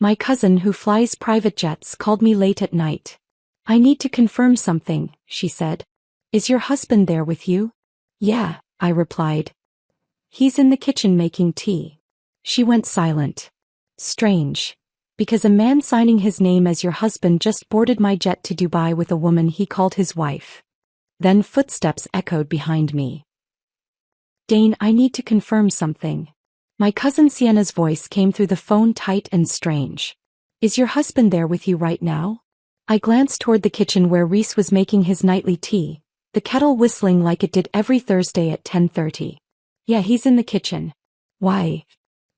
My cousin who flies private jets called me late at night. I need to confirm something, she said. Is your husband there with you? Yeah, I replied. He's in the kitchen making tea. She went silent. Strange. Because a man signing his name as your husband just boarded my jet to Dubai with a woman he called his wife. Then footsteps echoed behind me. Dane, I need to confirm something. My cousin Sienna's voice came through the phone, tight and strange. Is your husband there with you right now? I glanced toward the kitchen where Reese was making his nightly tea, the kettle whistling like it did every Thursday at 10:30. Yeah, he's in the kitchen. Why?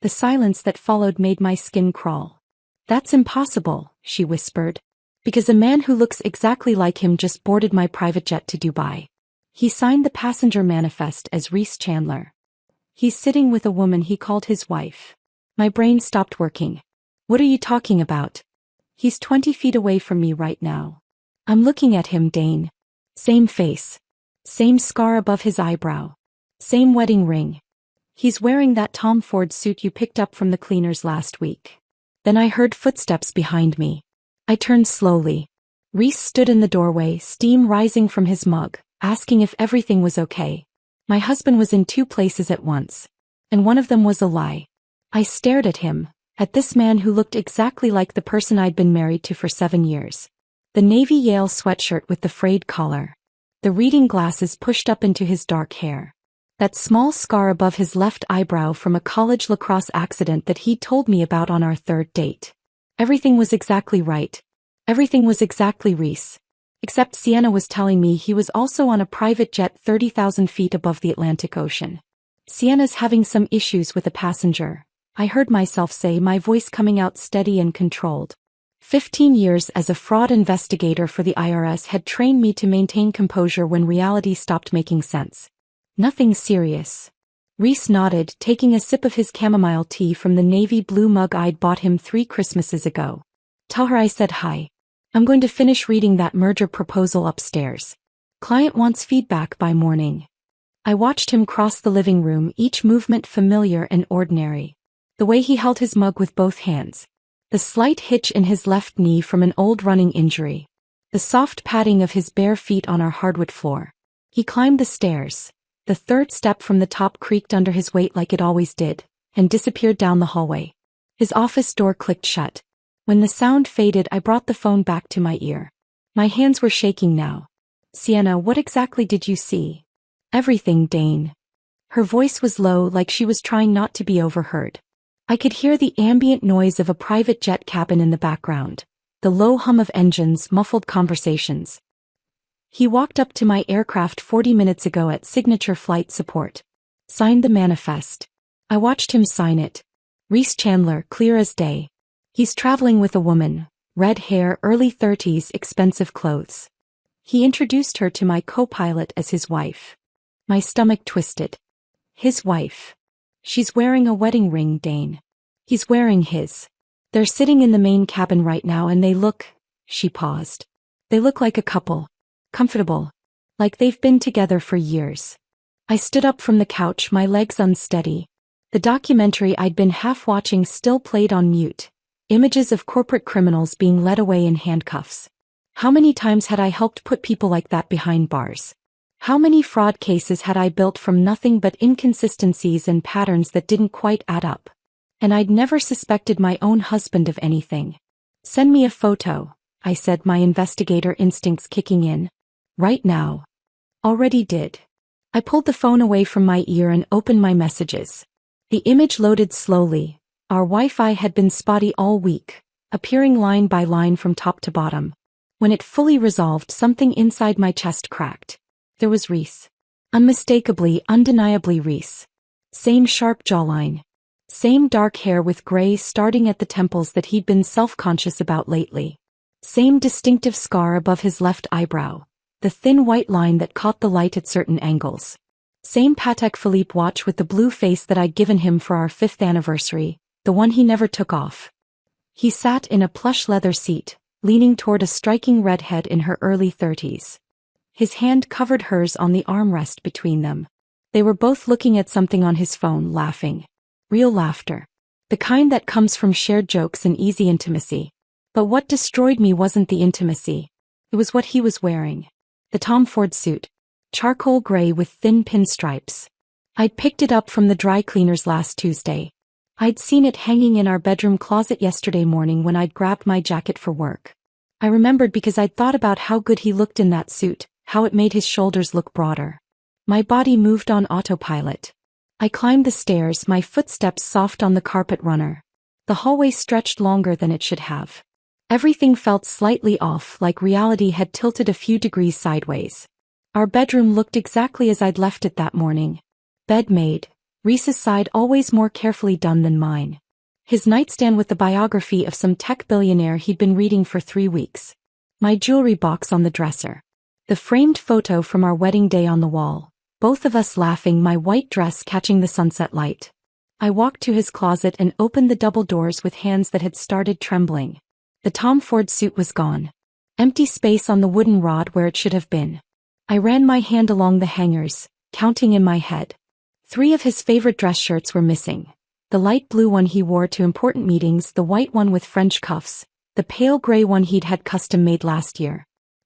The silence that followed made my skin crawl. That's impossible, she whispered. Because a man who looks exactly like him just boarded my private jet to Dubai. He signed the passenger manifest as Reese Chandler. He's sitting with a woman he called his wife. My brain stopped working. What are you talking about? He's 20 feet away from me right now. I'm looking at him, Dane. Same face. Same scar above his eyebrow. Same wedding ring. He's wearing that Tom Ford suit you picked up from the cleaners last week. Then I heard footsteps behind me. I turned slowly. Reese stood in the doorway, steam rising from his mug, asking if everything was okay. My husband was in 2 places at once. And one of them was a lie. I stared at him, at this man who looked exactly like the person I'd been married to for 7 years. The navy Yale sweatshirt with the frayed collar. The reading glasses pushed up into his dark hair. That small scar above his left eyebrow from a college lacrosse accident that he'd told me about on our 3rd date. Everything was exactly right. Everything was exactly Reese. Except Sienna was telling me he was also on a private jet 30,000 feet above the Atlantic Ocean. Sienna's having some issues with a passenger, I heard myself say, my voice coming out steady and controlled. 15 years as a fraud investigator for the IRS had trained me to maintain composure when reality stopped making sense. Nothing serious. Reese nodded, taking a sip of his chamomile tea from the navy blue mug I'd bought him 3 Christmases ago. Tell her I said hi. I'm going to finish reading that merger proposal upstairs. Client wants feedback by morning. I watched him cross the living room, each movement familiar and ordinary. The way he held his mug with both hands. The slight hitch in his left knee from an old running injury. The soft padding of his bare feet on our hardwood floor. He climbed the stairs. The 3rd step from the top creaked under his weight like it always did, and disappeared down the hallway. His office door clicked shut. When the sound faded, I brought the phone back to my ear. My hands were shaking now. Sienna, what exactly did you see? Everything, Dane. Her voice was low, like she was trying not to be overheard. I could hear the ambient noise of a private jet cabin in the background, the low hum of engines, muffled conversations. He walked up to my aircraft 40 minutes ago at Signature Flight Support. Signed the manifest. I watched him sign it. Reese Chandler, clear as day. He's traveling with a woman, red hair, early 30s, expensive clothes. He introduced her to my co-pilot as his wife. My stomach twisted. His wife. She's wearing a wedding ring, Dane. He's wearing his. They're sitting in the main cabin right now and they look, she paused. They look like a couple. Comfortable. Like they've been together for years. I stood up from the couch, my legs unsteady. The documentary I'd been half watching still played on mute. Images of corporate criminals being led away in handcuffs. How many times had I helped put people like that behind bars? How many fraud cases had I built from nothing but inconsistencies and patterns that didn't quite add up? And I'd never suspected my own husband of anything. Send me a photo, I said, my investigator instincts kicking in. Right now. Already did. I pulled the phone away from my ear and opened my messages. The image loaded slowly. Our Wi-Fi had been spotty all week, appearing line by line from top to bottom. When it fully resolved, something inside my chest cracked. There was Reese. Unmistakably, undeniably Reese. Same sharp jawline. Same dark hair with gray starting at the temples that he'd been self-conscious about lately. Same distinctive scar above his left eyebrow. The thin white line that caught the light at certain angles. Same Patek Philippe watch with the blue face that I'd given him for our 5th anniversary, the one he never took off. He sat in a plush leather seat, leaning toward a striking redhead in her early 30s. His hand covered hers on the armrest between them. They were both looking at something on his phone, laughing. Real laughter. The The kind that comes from shared jokes and easy intimacy. But what destroyed me wasn't the intimacy. It was what he was wearing. The Tom Ford suit. Charcoal gray with thin pinstripes. I'd picked it up from the dry cleaners last Tuesday. I'd seen it hanging in our bedroom closet yesterday morning when I'd grabbed my jacket for work. I remembered because I'd thought about how good he looked in that suit, how it made his shoulders look broader. My body moved on autopilot. I climbed the stairs, my footsteps soft on the carpet runner. The hallway stretched longer than it should have. Everything felt slightly off, like reality had tilted a few degrees sideways. Our bedroom looked exactly as I'd left it that morning. Bed made, Reese's side always more carefully done than mine. His nightstand with the biography of some tech billionaire he'd been reading for 3 weeks. My jewelry box on the dresser. The framed photo from our wedding day on the wall. Both of us laughing, my white dress catching the sunset light. I walked to his closet and opened the double doors with hands that had started trembling. The Tom Ford suit was gone. Empty space on the wooden rod where it should have been. I ran my hand along the hangers, counting in my head. 3 of his favorite dress shirts were missing. The light blue one he wore to important meetings, the white one with French cuffs, the pale gray one he'd had custom made last year.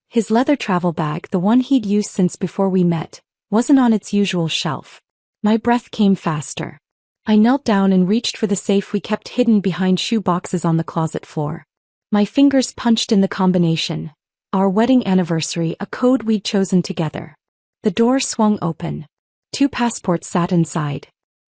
His leather travel bag, the one he'd used since before we met, wasn't on its usual shelf. My breath came faster. I knelt down and reached for the safe we kept hidden behind shoe boxes on the closet floor. My fingers punched in the combination. Our wedding anniversary, a code we'd chosen together. The door swung open. 2 passports sat inside.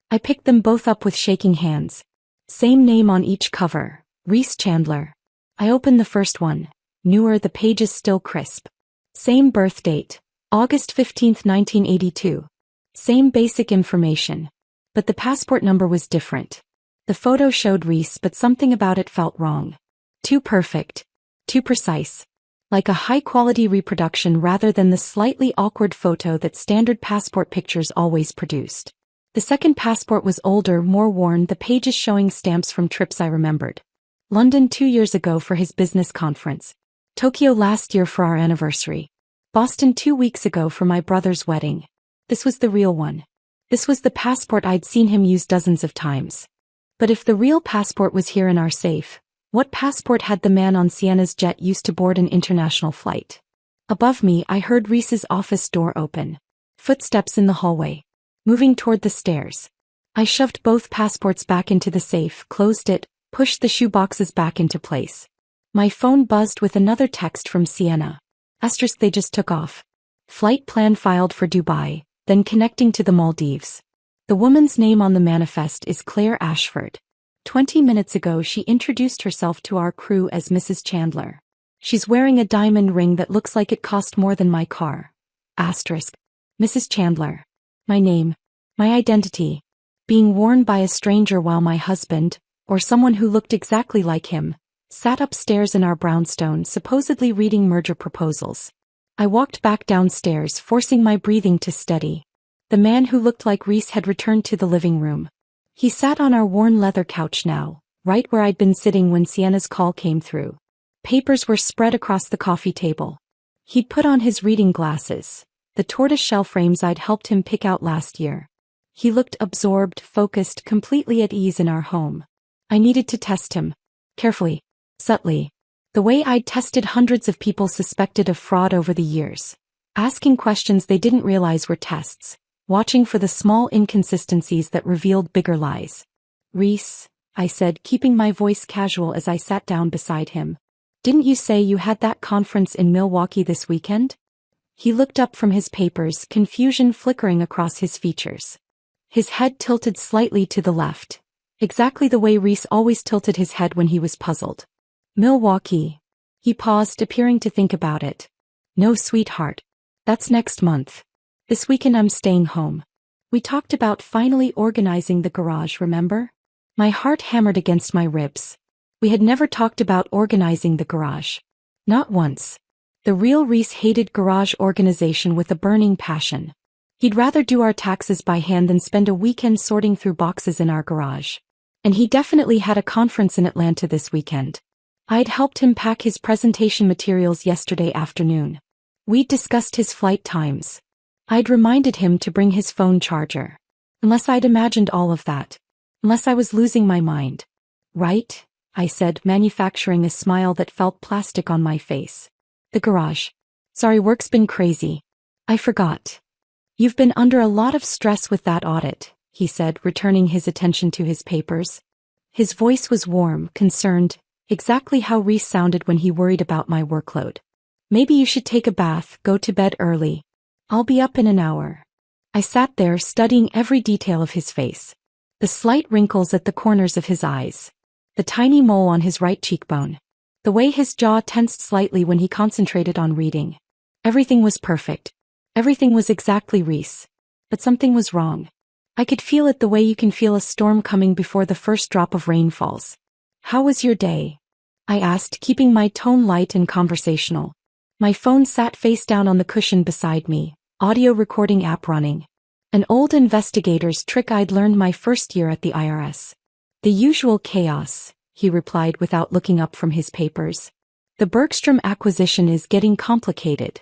I picked them both up with shaking hands. Same name on each cover, Reese Chandler. I opened the first one. Newer, the pages still crisp. Same birth date, August 15, 1982. Same basic information. But the passport number was different. The photo showed Reese, but something about it felt wrong. Too perfect. Too precise. Like a high-quality reproduction rather than the slightly awkward photo that standard passport pictures always produced. The second passport was older, more worn, the pages showing stamps from trips I remembered. London 2 years ago for his business conference. Tokyo last year for our anniversary. Boston 2 weeks ago for my brother's wedding. This was the real one. This was the passport I'd seen him use dozens of times. But if the real passport was here in our safe, what passport had the man on Sienna's jet used to board an international flight? Above me, I heard Reese's office door open. Footsteps in the hallway. Moving toward the stairs. I shoved both passports back into the safe, closed it, pushed the shoe boxes back into place. My phone buzzed with another text from Sienna. Asterisk, they just took off. Flight plan filed for Dubai, then connecting to the Maldives. The woman's name on the manifest is Claire Ashford. 20 minutes ago she introduced herself to our crew as Mrs. Chandler. She's wearing a diamond ring that looks like it cost more than my car. Asterisk. Mrs. Chandler. My name. My identity. Being worn by a stranger while my husband, or someone who looked exactly like him, sat upstairs in our brownstone supposedly reading merger proposals. I walked back downstairs, forcing my breathing to steady. The man who looked like Reese had returned to the living room. He sat on our worn leather couch now, right where I'd been sitting when Sienna's call came through. Papers were spread across the coffee table. He'd put on his reading glasses, the tortoise-shell frames I'd helped him pick out last year. He looked absorbed, focused, completely at ease in our home. I needed to test him. Carefully. Subtly. The way I'd tested hundreds of people suspected of fraud over the years. Asking questions they didn't realize were tests. Watching for the small inconsistencies that revealed bigger lies. Reese, I said, keeping my voice casual as I sat down beside him. Didn't you say you had that conference in Milwaukee this weekend? He looked up from his papers, confusion flickering across his features. His head tilted slightly to the left. Exactly the way Reese always tilted his head when he was puzzled. Milwaukee. He paused, appearing to think about it. No, sweetheart. That's next month. This weekend I'm staying home. We talked about finally organizing the garage, remember? My heart hammered against my ribs. We had never talked about organizing the garage. Not once. The real Reese hated garage organization with a burning passion. He'd rather do our taxes by hand than spend a weekend sorting through boxes in our garage. And he definitely had a conference in Atlanta this weekend. I'd helped him pack his presentation materials yesterday afternoon. We'd discussed his flight times. I'd reminded him to bring his phone charger. Unless I'd imagined all of that. Unless I was losing my mind. Right? I said, manufacturing a smile that felt plastic on my face. The garage. Sorry, work's been crazy. I forgot. You've been under a lot of stress with that audit, he said, returning his attention to his papers. His voice was warm, concerned, exactly how Reese sounded when he worried about my workload. Maybe you should take a bath, go to bed early. I'll be up in an hour. I sat there studying every detail of his face. The slight wrinkles at the corners of his eyes. The tiny mole on his right cheekbone. The way his jaw tensed slightly when he concentrated on reading. Everything was perfect. Everything was exactly Reese. But something was wrong. I could feel it the way you can feel a storm coming before the first drop of rain falls. How was your day? I asked, keeping my tone light and conversational. My phone sat face down on the cushion beside me, audio recording app running. An old investigator's trick I'd learned my first year at the IRS. The usual chaos, he replied without looking up from his papers. The Bergstrom acquisition is getting complicated.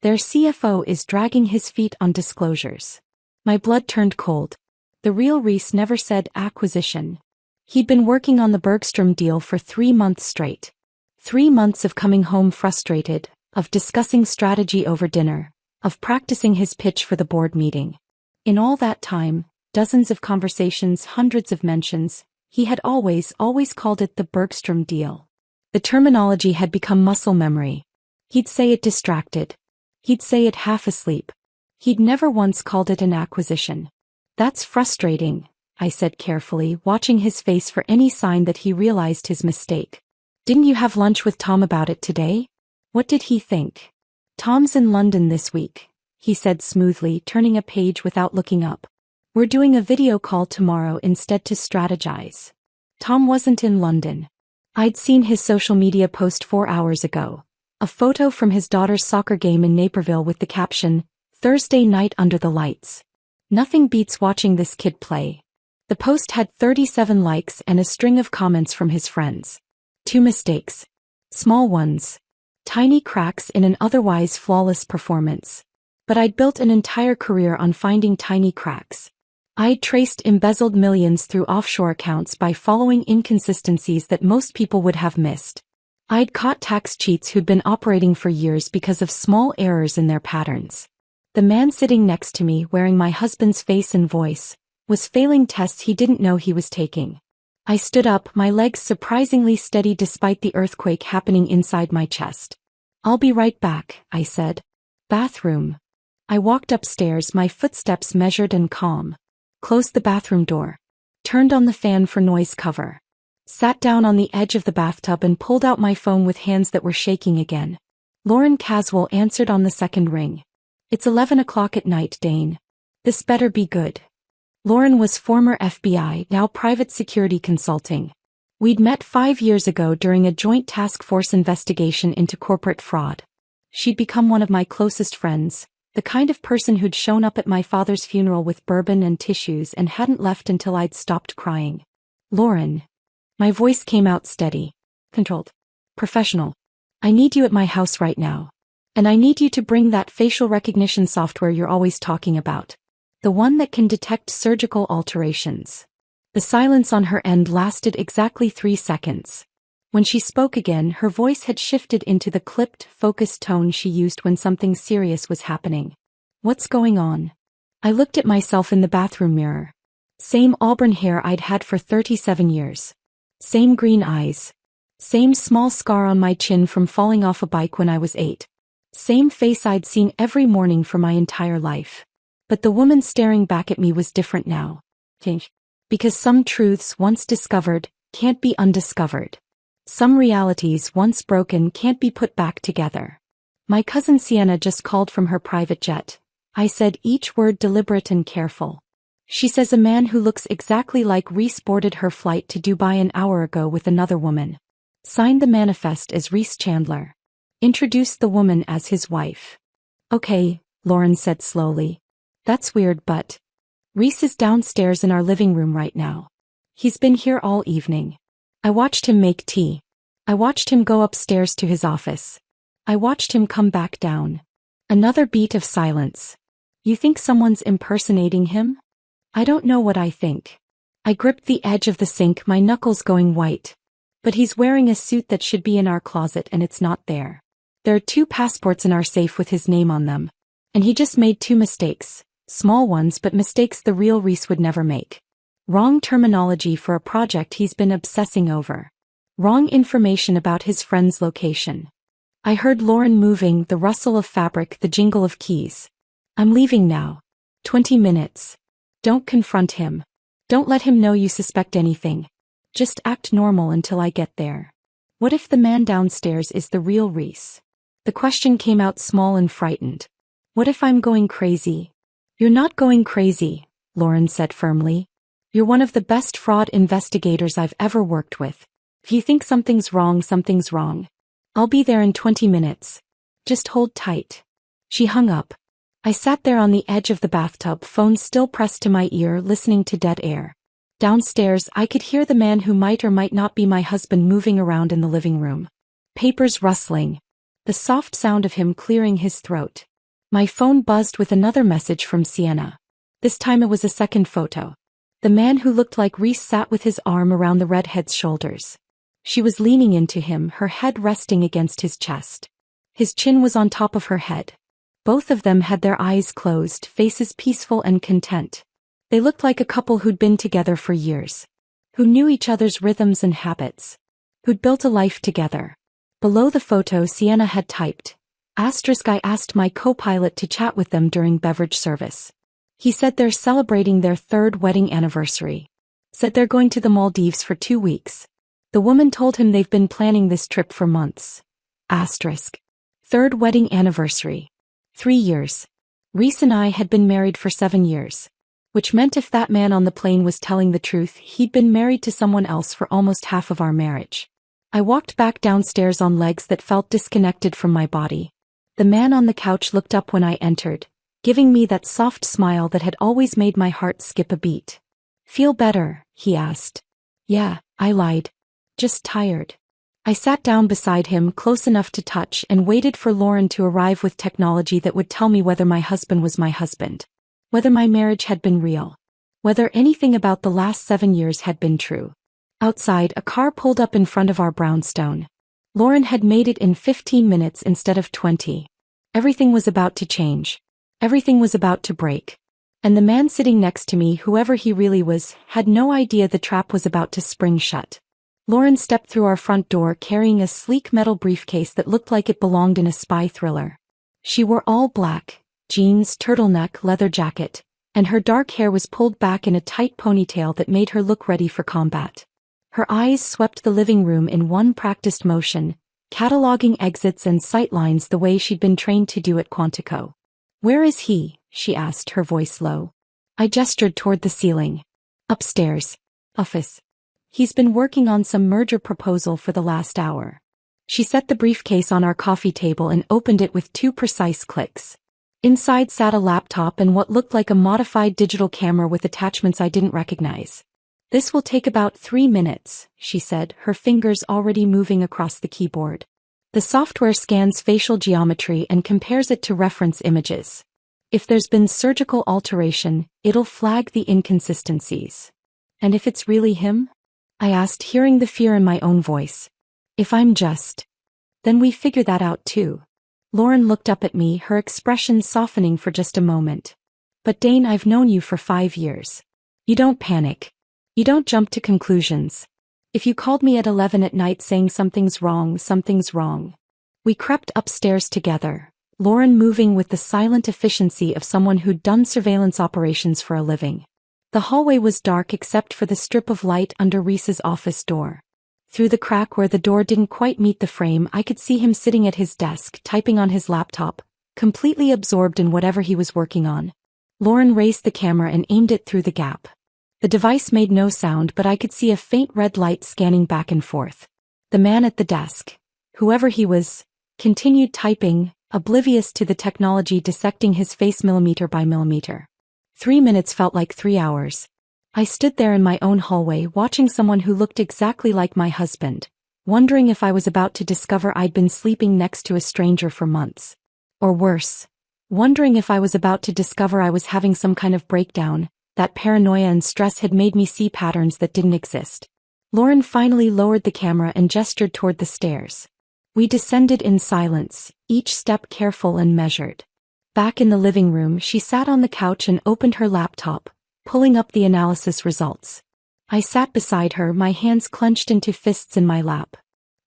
Their CFO is dragging his feet on disclosures. My blood turned cold. The real Reese never said acquisition. He'd been working on the Bergstrom deal for 3 months straight. 3 months of coming home frustrated, of discussing strategy over dinner, of practicing his pitch for the board meeting. In all that time, dozens of conversations, hundreds of mentions, he had always called it the Bergstrom deal. The terminology had become muscle memory. He'd say it distracted. He'd say it half asleep. He'd never once called it an acquisition. That's frustrating, I said carefully, watching his face for any sign that he realized his mistake. Didn't you have lunch with Tom about it today? What did he think? Tom's in London this week, he said smoothly, turning a page without looking up. We're doing a video call tomorrow instead to strategize. Tom wasn't in London. I'd seen his social media post 4 hours ago. A photo from his daughter's soccer game in Naperville with the caption, Thursday night under the lights. Nothing beats watching this kid play. The post had 37 likes and a string of comments from his friends. 2 mistakes. Small ones. Tiny cracks in an otherwise flawless performance. But I'd built an entire career on finding tiny cracks. I'd traced embezzled millions through offshore accounts by following inconsistencies that most people would have missed. I'd caught tax cheats who'd been operating for years because of small errors in their patterns. The man sitting next to me, wearing my husband's face and voice, was failing tests he didn't know he was taking. I stood up, my legs surprisingly steady despite the earthquake happening inside my chest. I'll be right back, I said. Bathroom. I walked upstairs, my footsteps measured and calm. Closed the bathroom door. Turned on the fan for noise cover. Sat down on the edge of the bathtub and pulled out my phone with hands that were shaking again. Lauren Caswell answered on the second ring. It's 11 o'clock at night, Dane. This better be good. Lauren was former FBI, now private security consulting. We'd met 5 years ago during a joint task force investigation into corporate fraud. She'd become one of my closest friends, the kind of person who'd shown up at my father's funeral with bourbon and tissues and hadn't left until I'd stopped crying. Lauren. My voice came out steady, controlled, professional. I need you at my house right now. And I need you to bring that facial recognition software you're always talking about. The one that can detect surgical alterations. The silence on her end lasted exactly 3 seconds. When she spoke again, her voice had shifted into the clipped, focused tone she used when something serious was happening. What's going on? I looked at myself in the bathroom mirror. Same auburn hair I'd had for 37 years. Same green eyes. Same small scar on my chin from falling off a bike when I was 8. Same face I'd seen every morning for my entire life. But the woman staring back at me was different now. Because some truths once discovered can't be undiscovered. Some realities once broken can't be put back together. My cousin Sienna just called from her private jet. I said, each word deliberate and careful. She says a man who looks exactly like Reese boarded her flight to Dubai an hour ago with another woman. Signed the manifest as Reese Chandler. Introduced the woman as his wife. Okay, Lauren said slowly. That's weird, but Reese is downstairs in our living room right now. He's been here all evening. I watched him make tea. I watched him go upstairs to his office. I watched him come back down. Another beat of silence. You think someone's impersonating him? I don't know what I think. I gripped the edge of the sink, my knuckles going white. But he's wearing a suit that should be in our closet and it's not there. There are 2 passports in our safe with his name on them. And he just made 2 mistakes. Small ones, but mistakes the real Reese would never make. Wrong terminology for a project he's been obsessing over. Wrong information about his friend's location. I heard Lauren moving, the rustle of fabric, the jingle of keys. I'm leaving now. 20 minutes. Don't confront him. Don't let him know you suspect anything. Just act normal until I get there. What if the man downstairs is the real Reese? The question came out small and frightened. What if I'm going crazy? You're not going crazy, Lauren said firmly. You're one of the best fraud investigators I've ever worked with. If you think something's wrong, something's wrong. I'll be there in 20 minutes. Just hold tight. She hung up. I sat there on the edge of the bathtub, phone still pressed to my ear, listening to dead air. Downstairs, I could hear the man who might or might not be my husband moving around in the living room. Papers rustling. The soft sound of him clearing his throat. My phone buzzed with another message from Sienna. This time it was a second photo. The man who looked like Reese sat with his arm around the redhead's shoulders. She was leaning into him, her head resting against his chest. His chin was on top of her head. Both of them had their eyes closed, faces peaceful and content. They looked like a couple who'd been together for years. Who knew each other's rhythms and habits. Who'd built a life together. Below the photo, Sienna had typed, "I asked my co-pilot to chat with them during beverage service. He said they're celebrating their 3rd wedding anniversary. Said they're going to the Maldives for 2 weeks. The woman told him they've been planning this trip for months. 3rd wedding anniversary. 3 years. Reese and I had been married for 7 years. Which meant if that man on the plane was telling the truth, he'd been married to someone else for almost half of our marriage. I walked back downstairs on legs that felt disconnected from my body. The man on the couch looked up when I entered, giving me that soft smile that had always made my heart skip a beat. Feel better? He asked. Yeah, I lied. Just tired. I sat down beside him, close enough to touch, and waited for Lauren to arrive with technology that would tell me whether my husband was my husband. Whether my marriage had been real. Whether anything about the last 7 years had been true. Outside, a car pulled up in front of our brownstone. Lauren had made it in 15 minutes instead of 20. Everything was about to change. Everything was about to break. And the man sitting next to me, whoever he really was, had no idea the trap was about to spring shut. Lauren stepped through our front door carrying a sleek metal briefcase that looked like it belonged in a spy thriller. She wore all black, jeans, turtleneck, leather jacket, and her dark hair was pulled back in a tight ponytail that made her look ready for combat. Her eyes swept the living room in one practiced motion, cataloging exits and sightlines the way she'd been trained to do at Quantico. Where is he? She asked, her voice low. I gestured toward the ceiling. Upstairs. Office. He's been working on some merger proposal for the last hour. She set the briefcase on our coffee table and opened it with 2 precise clicks. Inside sat a laptop and what looked like a modified digital camera with attachments I didn't recognize. This will take about 3 minutes, she said, her fingers already moving across the keyboard. The software scans facial geometry and compares it to reference images. If there's been surgical alteration, it'll flag the inconsistencies. And if it's really him? I asked, hearing the fear in my own voice. If I'm just. Then we figure that out too. Lauren looked up at me, her expression softening for just a moment. But Dane, I've known you for 5 years. You don't panic. You don't jump to conclusions. If you called me at 11 at night saying something's wrong, something's wrong. We crept upstairs together, Lauren moving with the silent efficiency of someone who'd done surveillance operations for a living. The hallway was dark except for the strip of light under Reese's office door. Through the crack where the door didn't quite meet the frame, I could see him sitting at his desk, typing on his laptop, completely absorbed in whatever he was working on. Lauren raised the camera and aimed it through the gap. The device made no sound, but I could see a faint red light scanning back and forth. The man at the desk, whoever he was, continued typing, oblivious to the technology dissecting his face millimeter by millimeter. 3 minutes felt like 3 hours. I stood there in my own hallway watching someone who looked exactly like my husband, wondering if I was about to discover I'd been sleeping next to a stranger for months. Or worse, wondering if I was about to discover I was having some kind of breakdown, That paranoia and stress had made me see patterns that didn't exist. Lauren finally lowered the camera and gestured toward the stairs. We descended in silence, each step careful and measured. Back in the living room, she sat on the couch and opened her laptop, pulling up the analysis results. I sat beside her, my hands clenched into fists in my lap.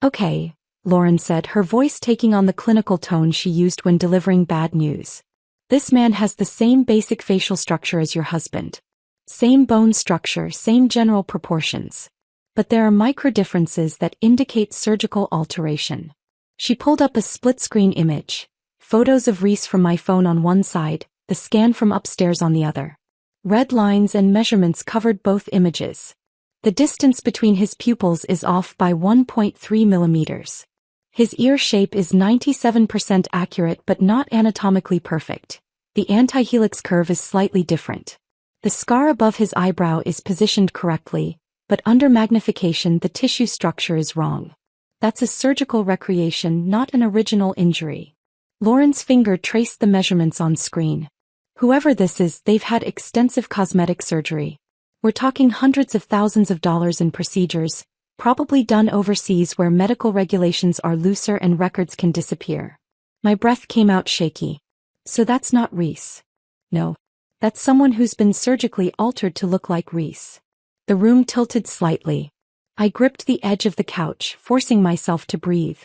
"Okay," Lauren said, her voice taking on the clinical tone she used when delivering bad news. "This man has the same basic facial structure as your husband. Same bone structure, same general proportions. But there are micro differences that indicate surgical alteration." She pulled up a split-screen image. Photos of Reese from my phone on one side, the scan from upstairs on the other. Red lines and measurements covered both images. The distance between his pupils is off by 1.3 millimeters. His ear shape is 97% accurate but not anatomically perfect. The antihelix curve is slightly different. The scar above his eyebrow is positioned correctly, but under magnification the tissue structure is wrong. That's a surgical recreation, not an original injury. Lauren's finger traced the measurements on screen. Whoever this is, they've had extensive cosmetic surgery. We're talking hundreds of thousands of dollars in procedures, probably done overseas where medical regulations are looser and records can disappear. My breath came out shaky. "So that's not Reese?" "No. That's someone who's been surgically altered to look like Reese." The room tilted slightly. I gripped the edge of the couch, forcing myself to breathe.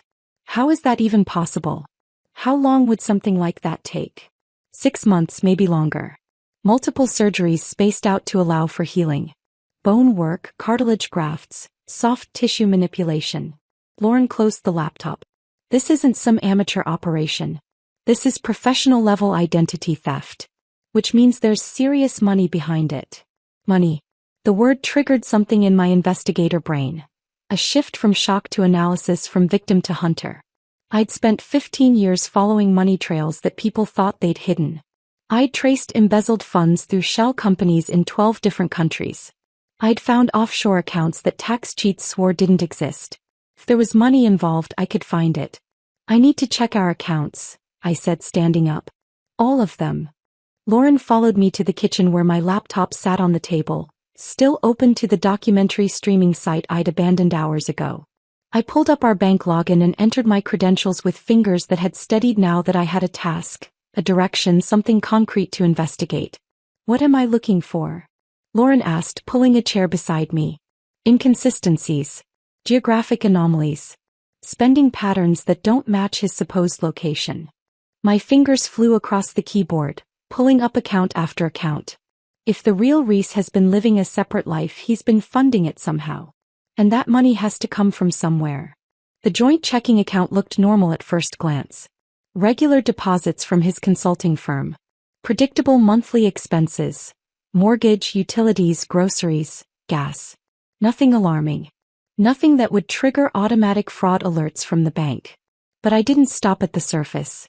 How is that even possible? How long would something like that take? 6 months, maybe longer. Multiple surgeries spaced out to allow for healing. Bone work, cartilage grafts, soft tissue manipulation. Lauren closed the laptop. "This isn't some amateur operation. This is professional-level identity theft. Which means there's serious money behind it." Money. The word triggered something in my investigator brain. A shift from shock to analysis, from victim to hunter. I'd spent 15 years following money trails that people thought they'd hidden. I'd traced embezzled funds through shell companies in 12 different countries. I'd found offshore accounts that tax cheats swore didn't exist. If there was money involved, I could find it. "I need to check our accounts," I said, standing up. "All of them." Lauren followed me to the kitchen where my laptop sat on the table, still open to the documentary streaming site I'd abandoned hours ago. I pulled up our bank login and entered my credentials with fingers that had steadied now that I had a task, a direction, something concrete to investigate. "What am I looking for?" Lauren asked, pulling a chair beside me. "Inconsistencies. Geographic anomalies. Spending patterns that don't match his supposed location." My fingers flew across the keyboard, pulling up account after account. If the real Reese has been living a separate life, he's been funding it somehow. And that money has to come from somewhere. The joint checking account looked normal at first glance. Regular deposits from his consulting firm. Predictable monthly expenses. Mortgage, utilities, groceries, gas. Nothing alarming. Nothing that would trigger automatic fraud alerts from the bank. But I didn't stop at the surface.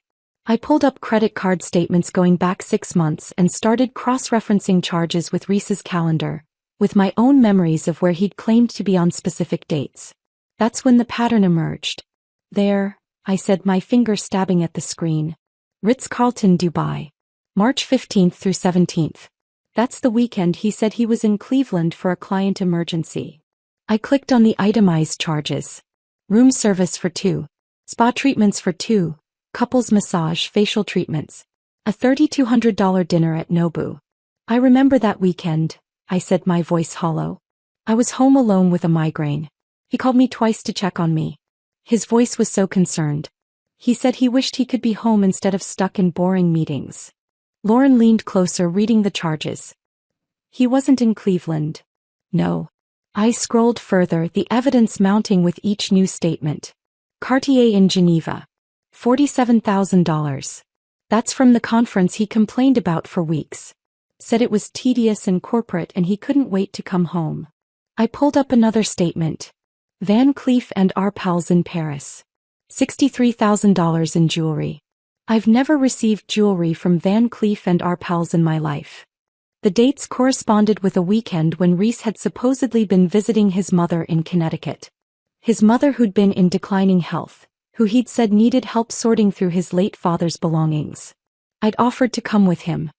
I pulled up credit card statements going back 6 months and started cross-referencing charges with Reese's calendar, with my own memories of where he'd claimed to be on specific dates. That's when the pattern emerged. "There," I said, my finger stabbing at the screen. "Ritz-Carlton, Dubai. March 15th through 17th. That's the weekend he said he was in Cleveland for a client emergency." I clicked on the itemized charges. Room service for 2. Spa treatments for 2. Couples massage, facial treatments. A $3,200 dinner at Nobu. "I remember that weekend," I said, my voice hollow. "I was home alone with a migraine. He called me twice to check on me." His voice was so concerned. He said he wished he could be home instead of stuck in boring meetings. Lauren leaned closer, reading the charges. "He wasn't in Cleveland." "No." I scrolled further, the evidence mounting with each new statement. "Cartier in Geneva. $47,000. That's from the conference he complained about for weeks. Said it was tedious and corporate and he couldn't wait to come home." I pulled up another statement. "Van Cleef and our pals in Paris. $63,000 in jewelry. I've never received jewelry from Van Cleef and our pals in my life." The dates corresponded with a weekend when Reese had supposedly been visiting his mother in Connecticut. His mother, who'd been in declining health, who he'd said needed help sorting through his late father's belongings. I'd offered to come with him.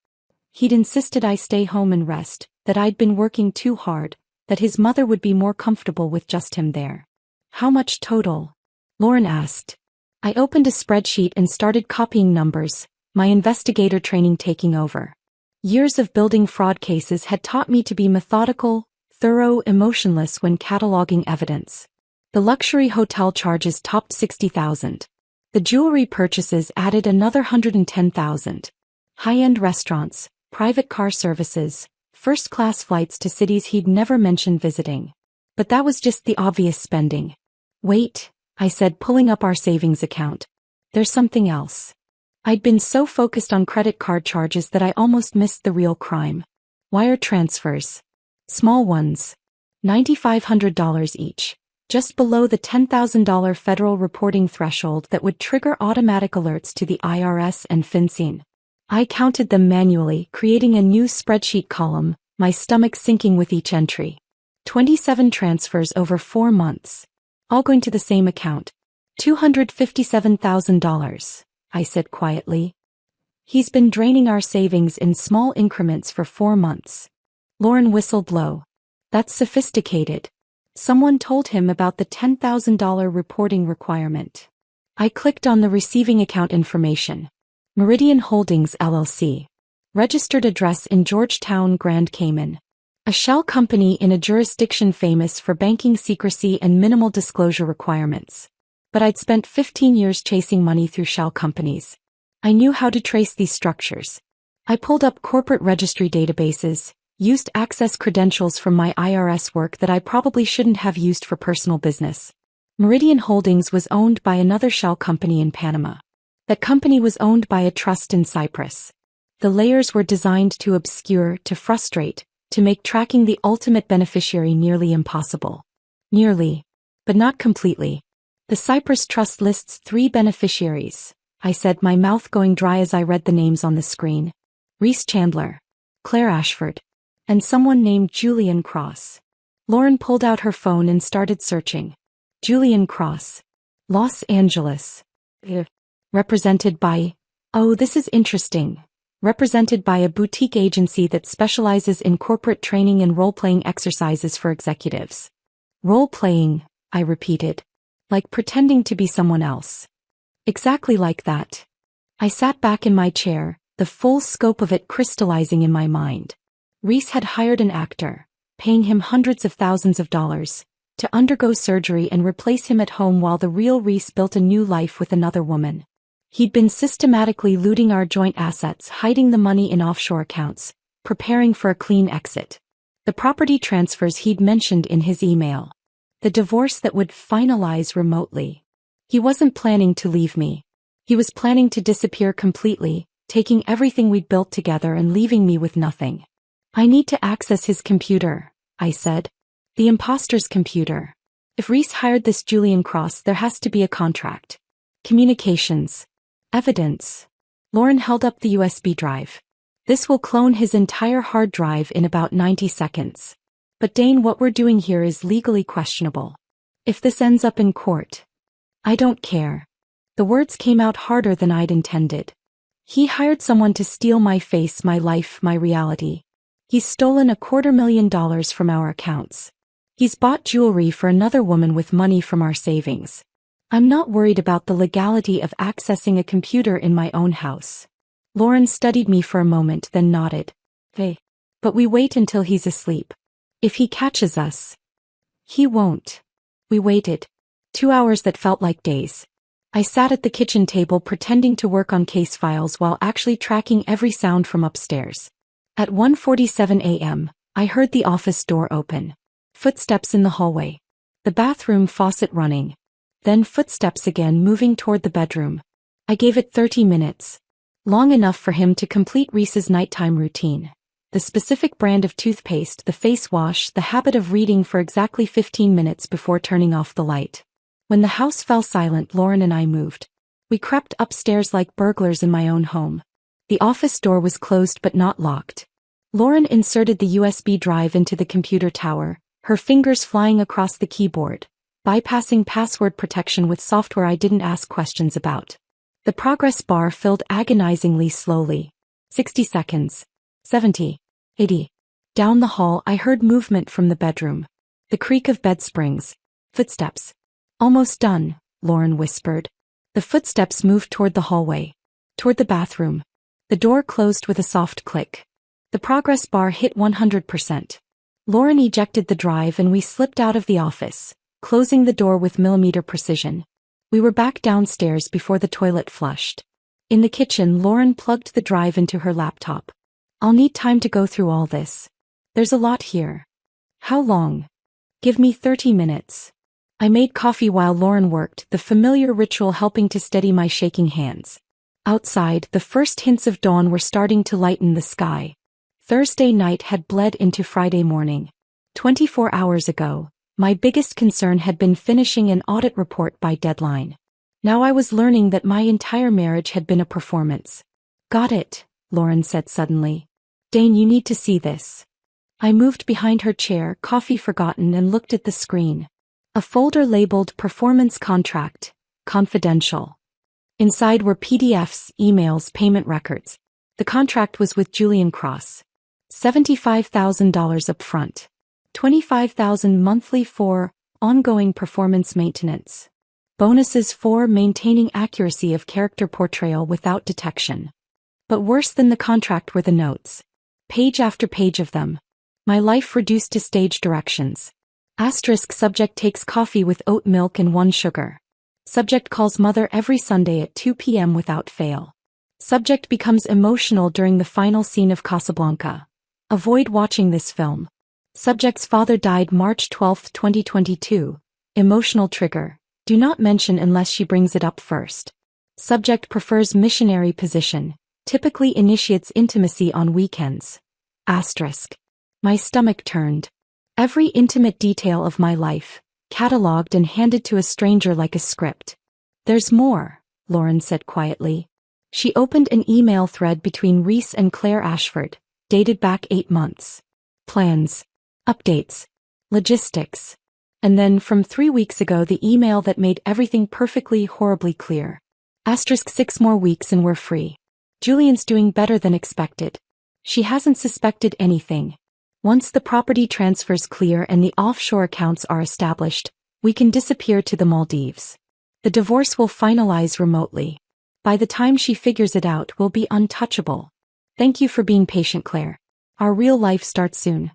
He'd insisted I stay home and rest, that I'd been working too hard, that his mother would be more comfortable with just him there. How much total? Lauren asked. I opened a spreadsheet and started copying numbers, my investigator training taking over. Years of building fraud cases had taught me to be methodical, thorough, emotionless when cataloging evidence. The luxury hotel charges topped $60,000. The jewelry purchases added another $110,000. High-end restaurants, private car services, first-class flights to cities he'd never mentioned visiting. But that was just the obvious spending. Wait, I said, pulling up our savings account. There's something else. I'd been so focused on credit card charges that I almost missed the real crime. Wire transfers. Small ones. $9,500 each. Just below the $10,000 federal reporting threshold that would trigger automatic alerts to the IRS and FinCEN. I counted them manually, creating a new spreadsheet column, my stomach sinking with each entry. 27 transfers over 4 months. All going to the same account. $257,000, I said quietly. He's been draining our savings in small increments for 4 months. Lauren whistled low. That's sophisticated. Someone told him about the $10,000 reporting requirement. I clicked on the receiving account information. Meridian Holdings, LLC. Registered address in Georgetown, Grand Cayman. A shell company in a jurisdiction famous for banking secrecy and minimal disclosure requirements. But I'd spent 15 years chasing money through shell companies. I knew how to trace these structures. I pulled up corporate registry databases, used access credentials from my IRS work that I probably shouldn't have used for personal business. Meridian Holdings was owned by another shell company in Panama. That company was owned by a trust in Cyprus. The layers were designed to obscure, to frustrate, to make tracking the ultimate beneficiary nearly impossible. Nearly. But not completely. The Cyprus Trust lists 3 beneficiaries, I said, my mouth going dry as I read the names on the screen. Reese Chandler, Claire Ashford, and someone named Julian Cross. Lauren pulled out her phone and started searching. Julian Cross. Los Angeles. Represented by, oh, this is interesting. Represented by a boutique agency that specializes in corporate training and role-playing exercises for executives. Role-playing, I repeated. Like pretending to be someone else. Exactly like that. I sat back in my chair, the full scope of it crystallizing in my mind. Reese had hired an actor, paying him hundreds of thousands of dollars, to undergo surgery and replace him at home while the real Reese built a new life with another woman. He'd been systematically looting our joint assets, hiding the money in offshore accounts, preparing for a clean exit. The property transfers he'd mentioned in his email. The divorce that would finalize remotely. He wasn't planning to leave me. He was planning to disappear completely, taking everything we'd built together and leaving me with nothing. I need to access his computer, I said. The imposter's computer. If Reese hired this Julian Cross, there has to be a contract. Communications. Evidence. Lauren held up the USB drive. This will clone his entire hard drive in about 90 seconds. But Dane, what we're doing here is legally questionable. If this ends up in court. I don't care. The words came out harder than I'd intended. He hired someone to steal my face, my life, my reality. He's stolen $250,000 from our accounts. He's bought jewelry for another woman with money from our savings. I'm not worried about the legality of accessing a computer in my own house. Lauren studied me for a moment, then nodded. Hey. But we wait until he's asleep. If he catches us. He won't. We waited. 2 hours that felt like days. I sat at the kitchen table pretending to work on case files while actually tracking every sound from upstairs. At 1:47 a.m., I heard the office door open. Footsteps in the hallway. The bathroom faucet running. Then footsteps again moving toward the bedroom. I gave it 30 minutes. Long enough for him to complete Reese's nighttime routine. The specific brand of toothpaste, the face wash, the habit of reading for exactly 15 minutes before turning off the light. When the house fell silent, Lauren and I moved. We crept upstairs like burglars in my own home. The office door was closed but not locked. Lauren inserted the USB drive into the computer tower, her fingers flying across the keyboard, bypassing password protection with software I didn't ask questions about. The progress bar filled agonizingly slowly. 60 seconds. 70, 80. Down the hall I heard movement from the bedroom. The creak of bed springs. Footsteps. Almost done, Lauren whispered. The footsteps moved toward the hallway. Toward the bathroom. The door closed with a soft click. The progress bar hit 100%. Lauren ejected the drive and we slipped out of the office, closing the door with millimeter precision. We were back downstairs before the toilet flushed. In the kitchen, Lauren plugged the drive into her laptop. I'll need time to go through all this. There's a lot here. How long? Give me 30 minutes. I made coffee while Lauren worked, the familiar ritual helping to steady my shaking hands. Outside, the first hints of dawn were starting to lighten the sky. Thursday night had bled into Friday morning. 24 hours ago, my biggest concern had been finishing an audit report by deadline. Now I was learning that my entire marriage had been a performance. Got it, Lauren said suddenly. Dane, you need to see this. I moved behind her chair, coffee forgotten, and looked at the screen. A folder labeled Performance Contract, Confidential. Inside were PDFs, emails, payment records. The contract was with Julian Cross. $75,000 up front. $25,000 monthly for ongoing performance maintenance. Bonuses for maintaining accuracy of character portrayal without detection. But worse than the contract were the notes. Page after page of them. My life reduced to stage directions. Asterisk subject takes coffee with oat milk and 1 sugar. Subject calls mother every Sunday at 2 p.m. without fail. Subject becomes emotional during the final scene of Casablanca. Avoid watching this film. Subject's father died March 12, 2022. Emotional trigger. Do not mention unless she brings it up first. Subject prefers missionary position. Typically initiates intimacy on weekends. Asterisk. My stomach turned. Every intimate detail of my life, catalogued and handed to a stranger like a script. There's more, Lauren said quietly. She opened an email thread between Reese and Claire Ashford, dated back 8 months. Plans. Updates. Logistics. And then from 3 weeks ago the email that made everything perfectly horribly clear. Asterisk 6 more weeks and we're free. Julian's doing better than expected. She hasn't suspected anything. Once the property transfers clear and the offshore accounts are established, we can disappear to the Maldives. The divorce will finalize remotely. By the time she figures it out, we'll be untouchable. Thank you for being patient, Claire. Our real life starts soon.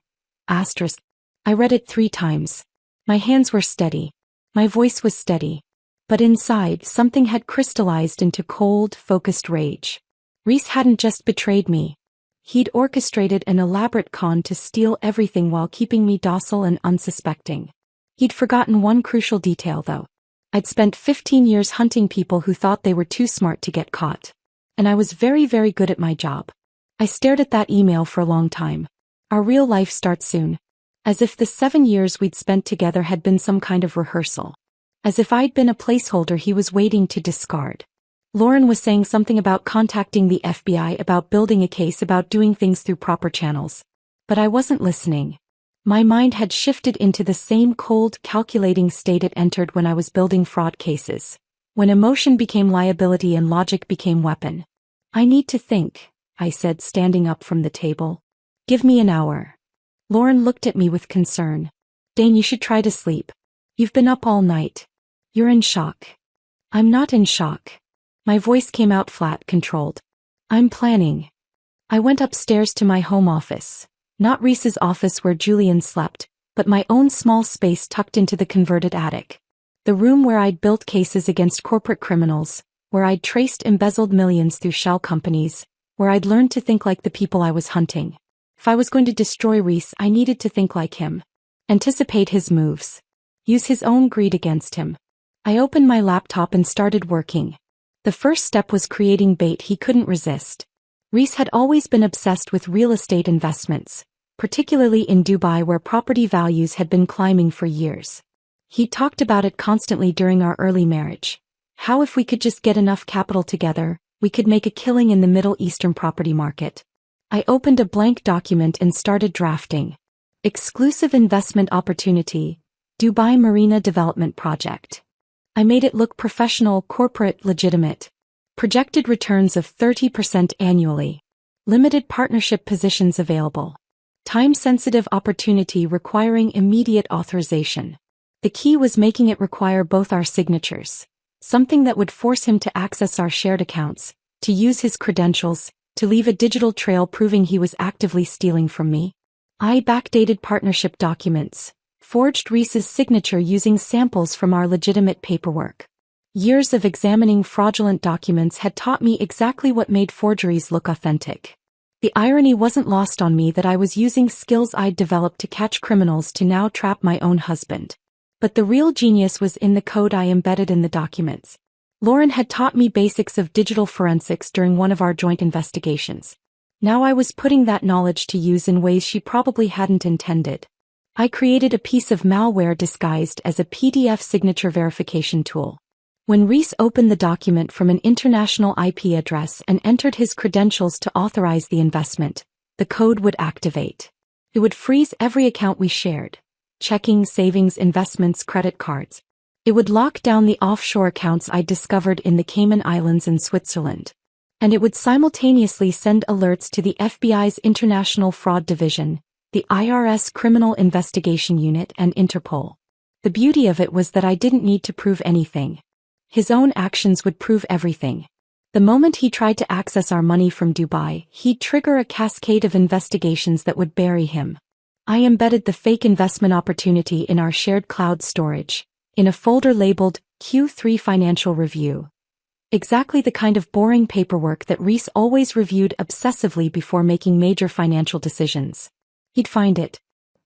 Asterisk. I read it 3 times. My hands were steady. My voice was steady. But inside, something had crystallized into cold, focused rage. Reese hadn't just betrayed me. He'd orchestrated an elaborate con to steal everything while keeping me docile and unsuspecting. He'd forgotten one crucial detail, though. I'd spent 15 years hunting people who thought they were too smart to get caught. And I was very, very good at my job. I stared at that email for a long time. Our real life starts soon. As if the 7 years we'd spent together had been some kind of rehearsal. As if I'd been a placeholder he was waiting to discard. Lauren was saying something about contacting the FBI, about building a case, about doing things through proper channels. But I wasn't listening. My mind had shifted into the same cold, calculating state it entered when I was building fraud cases. When emotion became liability and logic became weapon. I need to think, I said, standing up from the table. Give me an hour. Lauren looked at me with concern. Dane, you should try to sleep. You've been up all night. You're in shock. I'm not in shock. My voice came out flat, controlled. I'm planning. I went upstairs to my home office. Not Reese's office where Julian slept, but my own small space tucked into the converted attic. The room where I'd built cases against corporate criminals, where I'd traced embezzled millions through shell companies, where I'd learned to think like the people I was hunting. If I was going to destroy Reese, I needed to think like him. Anticipate his moves. Use his own greed against him. I opened my laptop and started working. The first step was creating bait he couldn't resist. Reese had always been obsessed with real estate investments, particularly in Dubai where property values had been climbing for years. He talked about it constantly during our early marriage. How if we could just get enough capital together, we could make a killing in the Middle Eastern property market. I opened a blank document and started drafting. Exclusive investment opportunity, Dubai Marina Development Project. I made it look professional, corporate, legitimate. Projected returns of 30% annually. Limited partnership positions available. Time-sensitive opportunity requiring immediate authorization. The key was making it require both our signatures. Something that would force him to access our shared accounts, to use his credentials, to leave a digital trail proving he was actively stealing from me. I backdated partnership documents, forged Reese's signature using samples from our legitimate paperwork. Years of examining fraudulent documents had taught me exactly what made forgeries look authentic. The irony wasn't lost on me that I was using skills I'd developed to catch criminals to now trap my own husband. But the real genius was in the code I embedded in the documents. Lauren had taught me basics of digital forensics during one of our joint investigations. Now I was putting that knowledge to use in ways she probably hadn't intended. I created a piece of malware disguised as a PDF signature verification tool. When Reese opened the document from an international IP address and entered his credentials to authorize the investment, the code would activate. It would freeze every account we shared. Checking, savings, investments, credit cards. It would lock down the offshore accounts I'd discovered in the Cayman Islands and Switzerland. And it would simultaneously send alerts to the FBI's International Fraud Division, the IRS Criminal Investigation Unit, and Interpol. The beauty of it was that I didn't need to prove anything. His own actions would prove everything. The moment he tried to access our money from Dubai, he'd trigger a cascade of investigations that would bury him. I embedded the fake investment opportunity in our shared cloud storage, in a folder labeled Q3 Financial Review. Exactly the kind of boring paperwork that Reese always reviewed obsessively before making major financial decisions. He'd find it.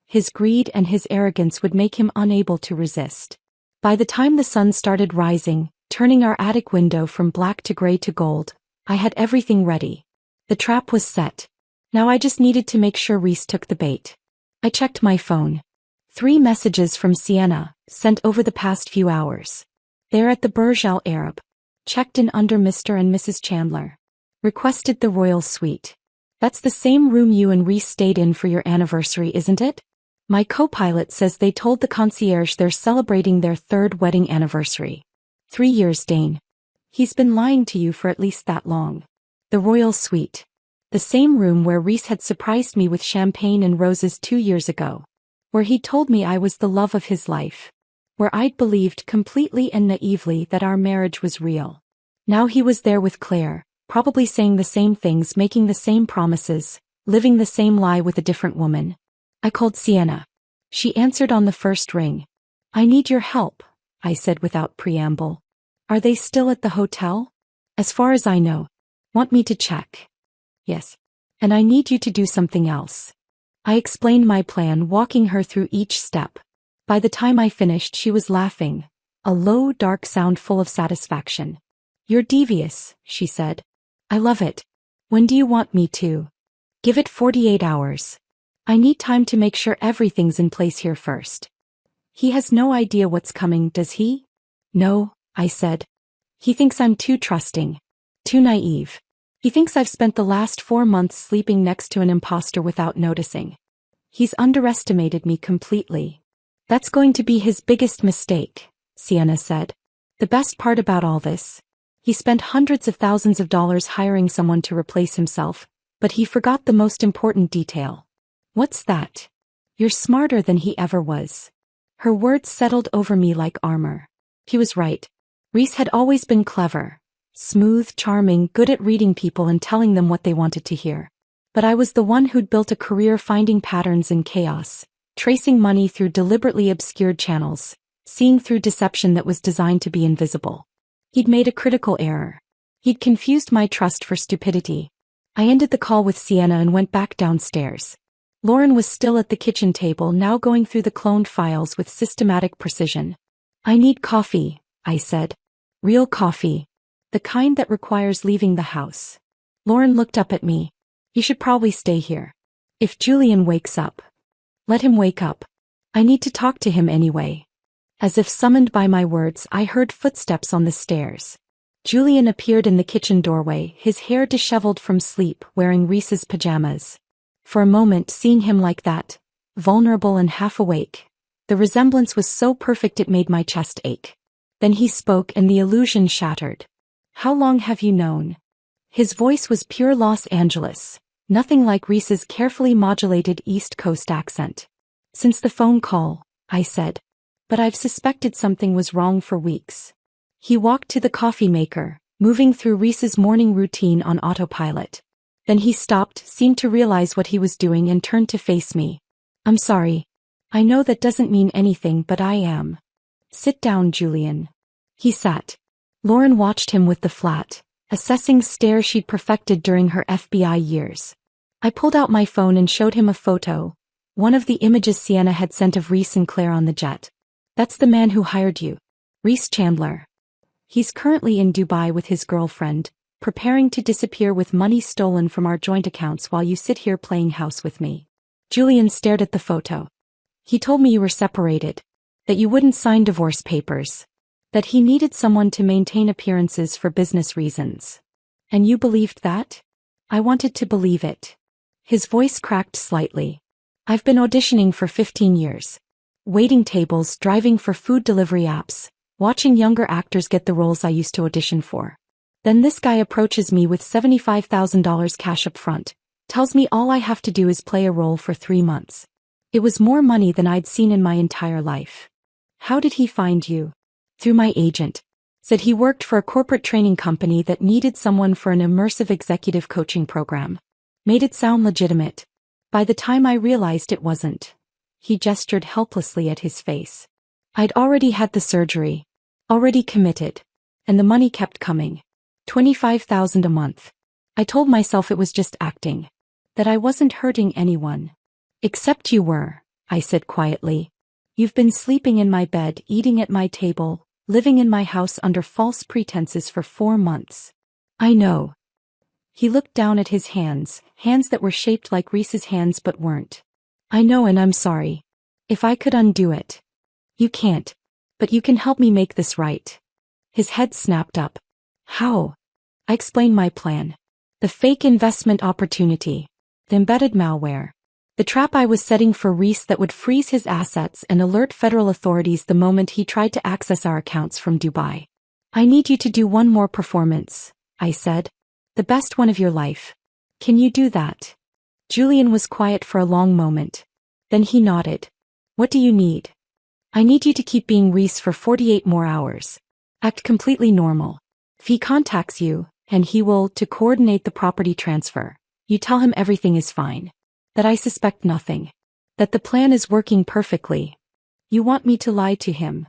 His greed and his arrogance would make him unable to resist. By the time the sun started rising, turning our attic window from black to gray to gold, I had everything ready. The trap was set. Now I just needed to make sure Reese took the bait. I checked my phone. 3 messages from Sienna, sent over the past few hours. They're at the Burj Al Arab. Checked in under Mr. and Mrs. Chandler. Requested the royal suite. That's the same room you and Reese stayed in for your anniversary, isn't it? My co-pilot says they told the concierge they're celebrating their 3rd wedding anniversary. 3 years, Dane. He's been lying to you for at least that long. The royal suite. The same room where Reese had surprised me with champagne and roses 2 years ago. Where he told me I was the love of his life. Where I'd believed completely and naively that our marriage was real. Now he was there with Claire, probably saying the same things, making the same promises, living the same lie with a different woman. I called Sienna. She answered on the first ring. I need your help, I said without preamble. Are they still at the hotel? As far as I know. Want me to check? Yes. And I need you to do something else. I explained my plan, walking her through each step. By the time I finished, she was laughing, a low, dark sound full of satisfaction. You're devious, she said. I love it. When do you want me to? Give it 48 hours. I need time to make sure everything's in place here first. He has no idea what's coming, does he? No, I said. He thinks I'm too trusting. Too naive. He thinks I've spent the last 4 months sleeping next to an imposter without noticing. He's underestimated me completely. That's going to be his biggest mistake, Sienna said. The best part about all this. He spent hundreds of thousands of dollars hiring someone to replace himself, but he forgot the most important detail. What's that? You're smarter than he ever was. Her words settled over me like armor. He was right. Reese had always been clever. Smooth, charming, good at reading people and telling them what they wanted to hear. But I was the one who'd built a career finding patterns in chaos. Tracing money through deliberately obscured channels, seeing through deception that was designed to be invisible. He'd made a critical error. He'd confused my trust for stupidity. I ended the call with Sienna and went back downstairs. Lauren was still at the kitchen table, now going through the cloned files with systematic precision. I need coffee, I said. Real coffee. The kind that requires leaving the house. Lauren looked up at me. You should probably stay here. If Julian wakes up. Let him wake up. I need to talk to him anyway. As if summoned by my words, I heard footsteps on the stairs. Julian appeared in the kitchen doorway, his hair disheveled from sleep, wearing Reese's pajamas. For a moment, seeing him like that, vulnerable and half awake, the resemblance was so perfect it made my chest ache. Then he spoke and the illusion shattered. How long have you known? His voice was pure Los Angeles, nothing like Reese's carefully modulated East Coast accent. Since the phone call, I said. But I've suspected something was wrong for weeks. He walked to the coffee maker, moving through Reese's morning routine on autopilot. Then he stopped, seemed to realize what he was doing and turned to face me. I'm sorry. I know that doesn't mean anything, but I am. Sit down, Julian. He sat. Lauren watched him with the flat, assessing stare she'd perfected during her FBI years. I pulled out my phone and showed him a photo, one of the images Sienna had sent of Reese and Claire on the jet. That's the man who hired you. Reese Chandler. He's currently in Dubai with his girlfriend, preparing to disappear with money stolen from our joint accounts while you sit here playing house with me. Julian stared at the photo. He told me you were separated, that you wouldn't sign divorce papers, that he needed someone to maintain appearances for business reasons. And you believed that? I wanted to believe it. His voice cracked slightly. I've been auditioning for 15 years. Waiting tables, driving for food delivery apps, watching younger actors get the roles I used to audition for. Then this guy approaches me with $75,000 cash up front, tells me all I have to do is play a role for 3 months. It was more money than I'd seen in my entire life. How did he find you? Through my agent. Said he worked for a corporate training company that needed someone for an immersive executive coaching program. Made it sound legitimate. By the time I realized it wasn't. He gestured helplessly at his face. I'd already had the surgery. Already committed. And the money kept coming. $25,000 a month. I told myself it was just acting. That I wasn't hurting anyone. Except you were, I said quietly. You've been sleeping in my bed, eating at my table, living in my house under false pretenses for 4 months. I know. He looked down at his hands that were shaped like Reese's hands but weren't. I know, and I'm sorry. If I could undo it. You can't. But you can help me make this right. His head snapped up. How? I explained my plan. The fake investment opportunity. The embedded malware. The trap I was setting for Reese that would freeze his assets and alert federal authorities the moment he tried to access our accounts from Dubai. I need you to do one more performance, I said. The best one of your life. Can you do that? Julian was quiet for a long moment. Then he nodded. What do you need? I need you to keep being Reese for 48 more hours. Act completely normal. If he contacts you, and he will, to coordinate the property transfer, you tell him everything is fine. That I suspect nothing. That the plan is working perfectly. You want me to lie to him.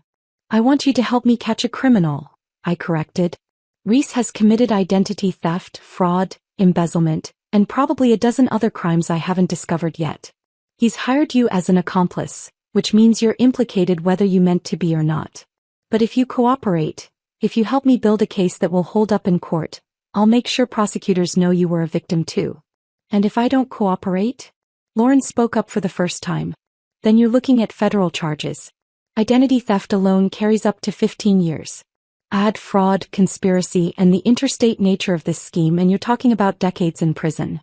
I want you to help me catch a criminal, I corrected. Reese has committed identity theft, fraud, embezzlement, and probably a dozen other crimes I haven't discovered yet. He's hired you as an accomplice, which means you're implicated whether you meant to be or not. But if you cooperate, if you help me build a case that will hold up in court, I'll make sure prosecutors know you were a victim too. And if I don't cooperate? Lauren spoke up for the first time. Then you're looking at federal charges. Identity theft alone carries up to 15 years. Add fraud, conspiracy, and the interstate nature of this scheme and you're talking about decades in prison.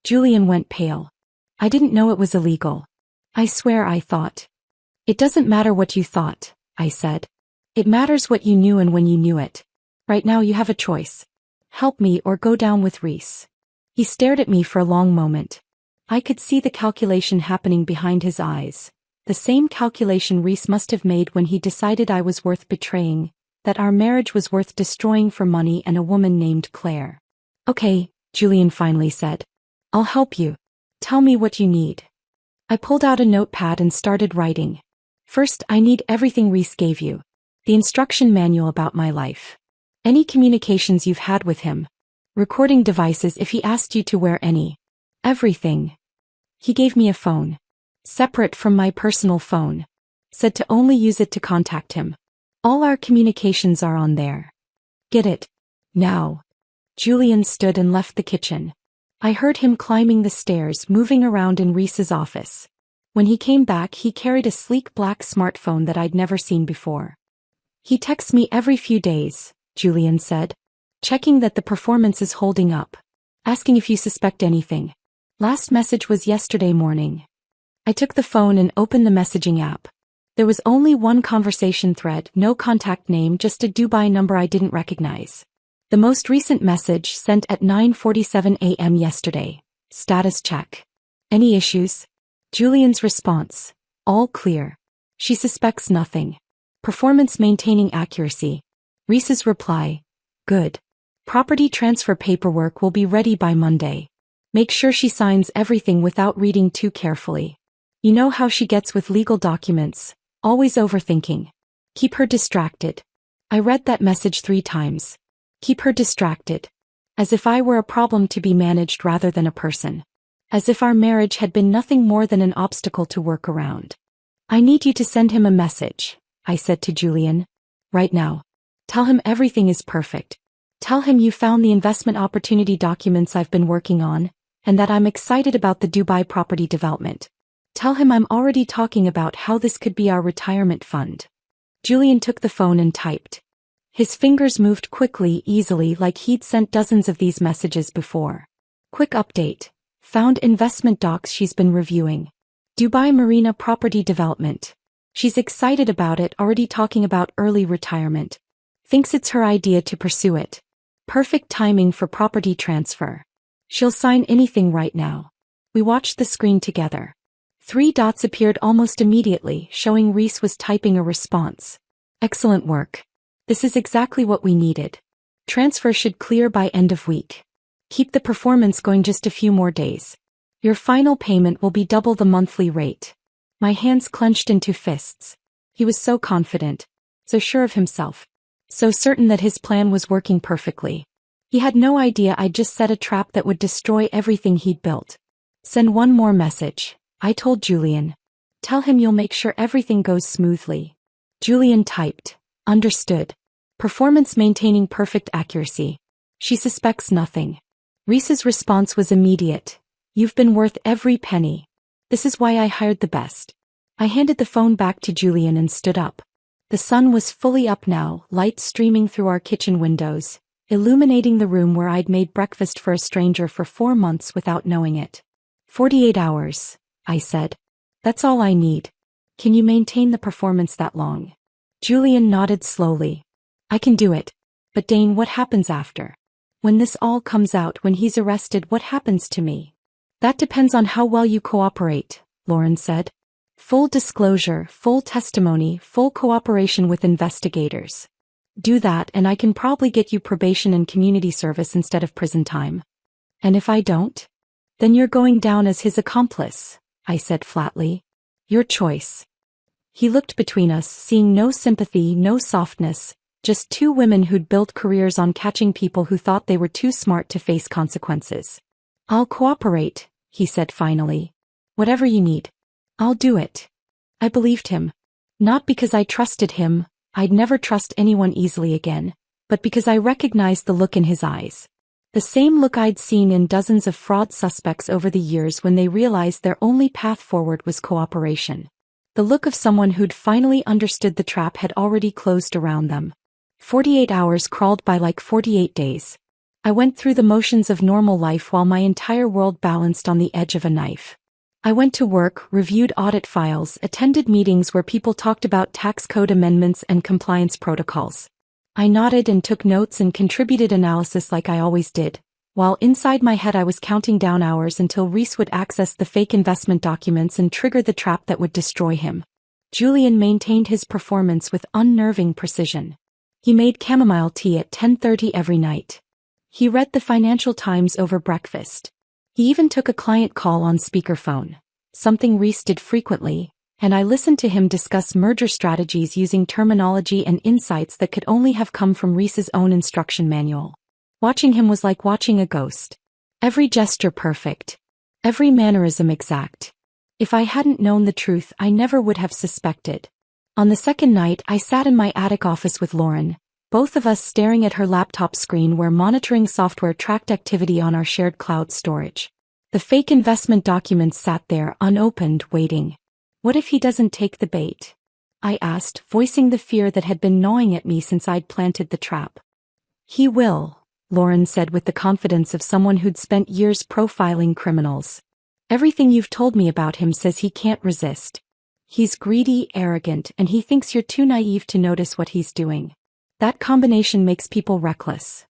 Julian went pale. I didn't know it was illegal. I swear I thought. It doesn't matter what you thought, I said. It matters what you knew and when you knew it. Right now you have a choice. Help me or go down with Reese. He stared at me for a long moment. I could see the calculation happening behind his eyes. The same calculation Reese must have made when he decided I was worth betraying, that our marriage was worth destroying for money and a woman named Claire. Okay, Julian finally said. I'll help you. Tell me what you need. I pulled out a notepad and started writing. First, I need everything Reese gave you. The instruction manual about my life. Any communications you've had with him. Recording devices if he asked you to wear any. Everything. He gave me a phone. Separate from my personal phone. Said to only use it to contact him. All our communications are on there. Get it? Now. Julian stood and left the kitchen. I heard him climbing the stairs, moving around in Reese's office. When he came back, he carried a sleek black smartphone that I'd never seen before. He texts me every few days, Julian said. Checking that the performance is holding up. Asking if you suspect anything. Last message was yesterday morning. I took the phone and opened the messaging app. There was only one conversation thread, no contact name, just a Dubai number I didn't recognize. The most recent message sent at 9:47 a.m. yesterday. Status check. Any issues? Julian's response. All clear. She suspects nothing. Performance maintaining accuracy. Reese's reply. Good. Property transfer paperwork will be ready by Monday. Make sure she signs everything without reading too carefully. You know how she gets with legal documents, always overthinking. Keep her distracted. I read that message 3 times. Keep her distracted. As if I were a problem to be managed rather than a person. As if our marriage had been nothing more than an obstacle to work around. I need you to send him a message, I said to Julian. Right now. Tell him everything is perfect. Tell him you found the investment opportunity documents I've been working on, and that I'm excited about the Dubai property development. Tell him I'm already talking about how this could be our retirement fund. Julian took the phone and typed. His fingers moved quickly, easily, like he'd sent dozens of these messages before. Quick update. Found investment docs she's been reviewing. Dubai Marina property development. She's excited about it, already talking about early retirement. Thinks it's her idea to pursue it. Perfect timing for property transfer. She'll sign anything right now. We watched the screen together. 3 dots appeared almost immediately, showing Reese was typing a response. Excellent work. This is exactly what we needed. Transfer should clear by end of week. Keep the performance going just a few more days. Your final payment will be double the monthly rate. My hands clenched into fists. He was so confident, so sure of himself, so certain that his plan was working perfectly. He had no idea I'd just set a trap that would destroy everything he'd built. Send one more message, I told Julian. Tell him you'll make sure everything goes smoothly. Julian typed. Understood. Performance maintaining perfect accuracy. She suspects nothing. Reese's response was immediate. You've been worth every penny. This is why I hired the best. I handed the phone back to Julian and stood up. The sun was fully up now, light streaming through our kitchen windows, illuminating the room where I'd made breakfast for a stranger for 4 months without knowing it. 48 hours, I said. That's all I need. Can you maintain the performance that long? Julian nodded slowly. I can do it. But Dane, what happens after? When this all comes out, when he's arrested, what happens to me? That depends on how well you cooperate, Lauren said. Full disclosure, full testimony, full cooperation with investigators. Do that and I can probably get you probation and community service instead of prison time. And if I don't? Then you're going down as his accomplice, I said flatly. Your choice. He looked between us, seeing no sympathy, no softness, just 2 women who'd built careers on catching people who thought they were too smart to face consequences. I'll cooperate, he said finally. Whatever you need. I'll do it. I believed him. Not because I trusted him, I'd never trust anyone easily again, but because I recognized the look in his eyes. The same look I'd seen in dozens of fraud suspects over the years when they realized their only path forward was cooperation. The look of someone who'd finally understood the trap had already closed around them. 48 hours crawled by like 48 days. I went through the motions of normal life while my entire world balanced on the edge of a knife. I went to work, reviewed audit files, attended meetings where people talked about tax code amendments and compliance protocols. I nodded and took notes and contributed analysis like I always did, while inside my head I was counting down hours until Reese would access the fake investment documents and trigger the trap that would destroy him. Julian maintained his performance with unnerving precision. He made chamomile tea at 10:30 every night. He read the Financial Times over breakfast. He even took a client call on speakerphone, something Reese did frequently, and I listened to him discuss merger strategies using terminology and insights that could only have come from Reese's own instruction manual. Watching him was like watching a ghost. Every gesture perfect. Every mannerism exact. If I hadn't known the truth, I never would have suspected. On the second night, I sat in my attic office with Lauren, both of us staring at her laptop screen where monitoring software tracked activity on our shared cloud storage. The fake investment documents sat there, unopened, waiting. What if he doesn't take the bait? I asked, voicing the fear that had been gnawing at me since I'd planted the trap. He will, Lauren said with the confidence of someone who'd spent years profiling criminals. Everything you've told me about him says he can't resist. He's greedy, arrogant, and he thinks you're too naive to notice what he's doing. That combination makes people reckless.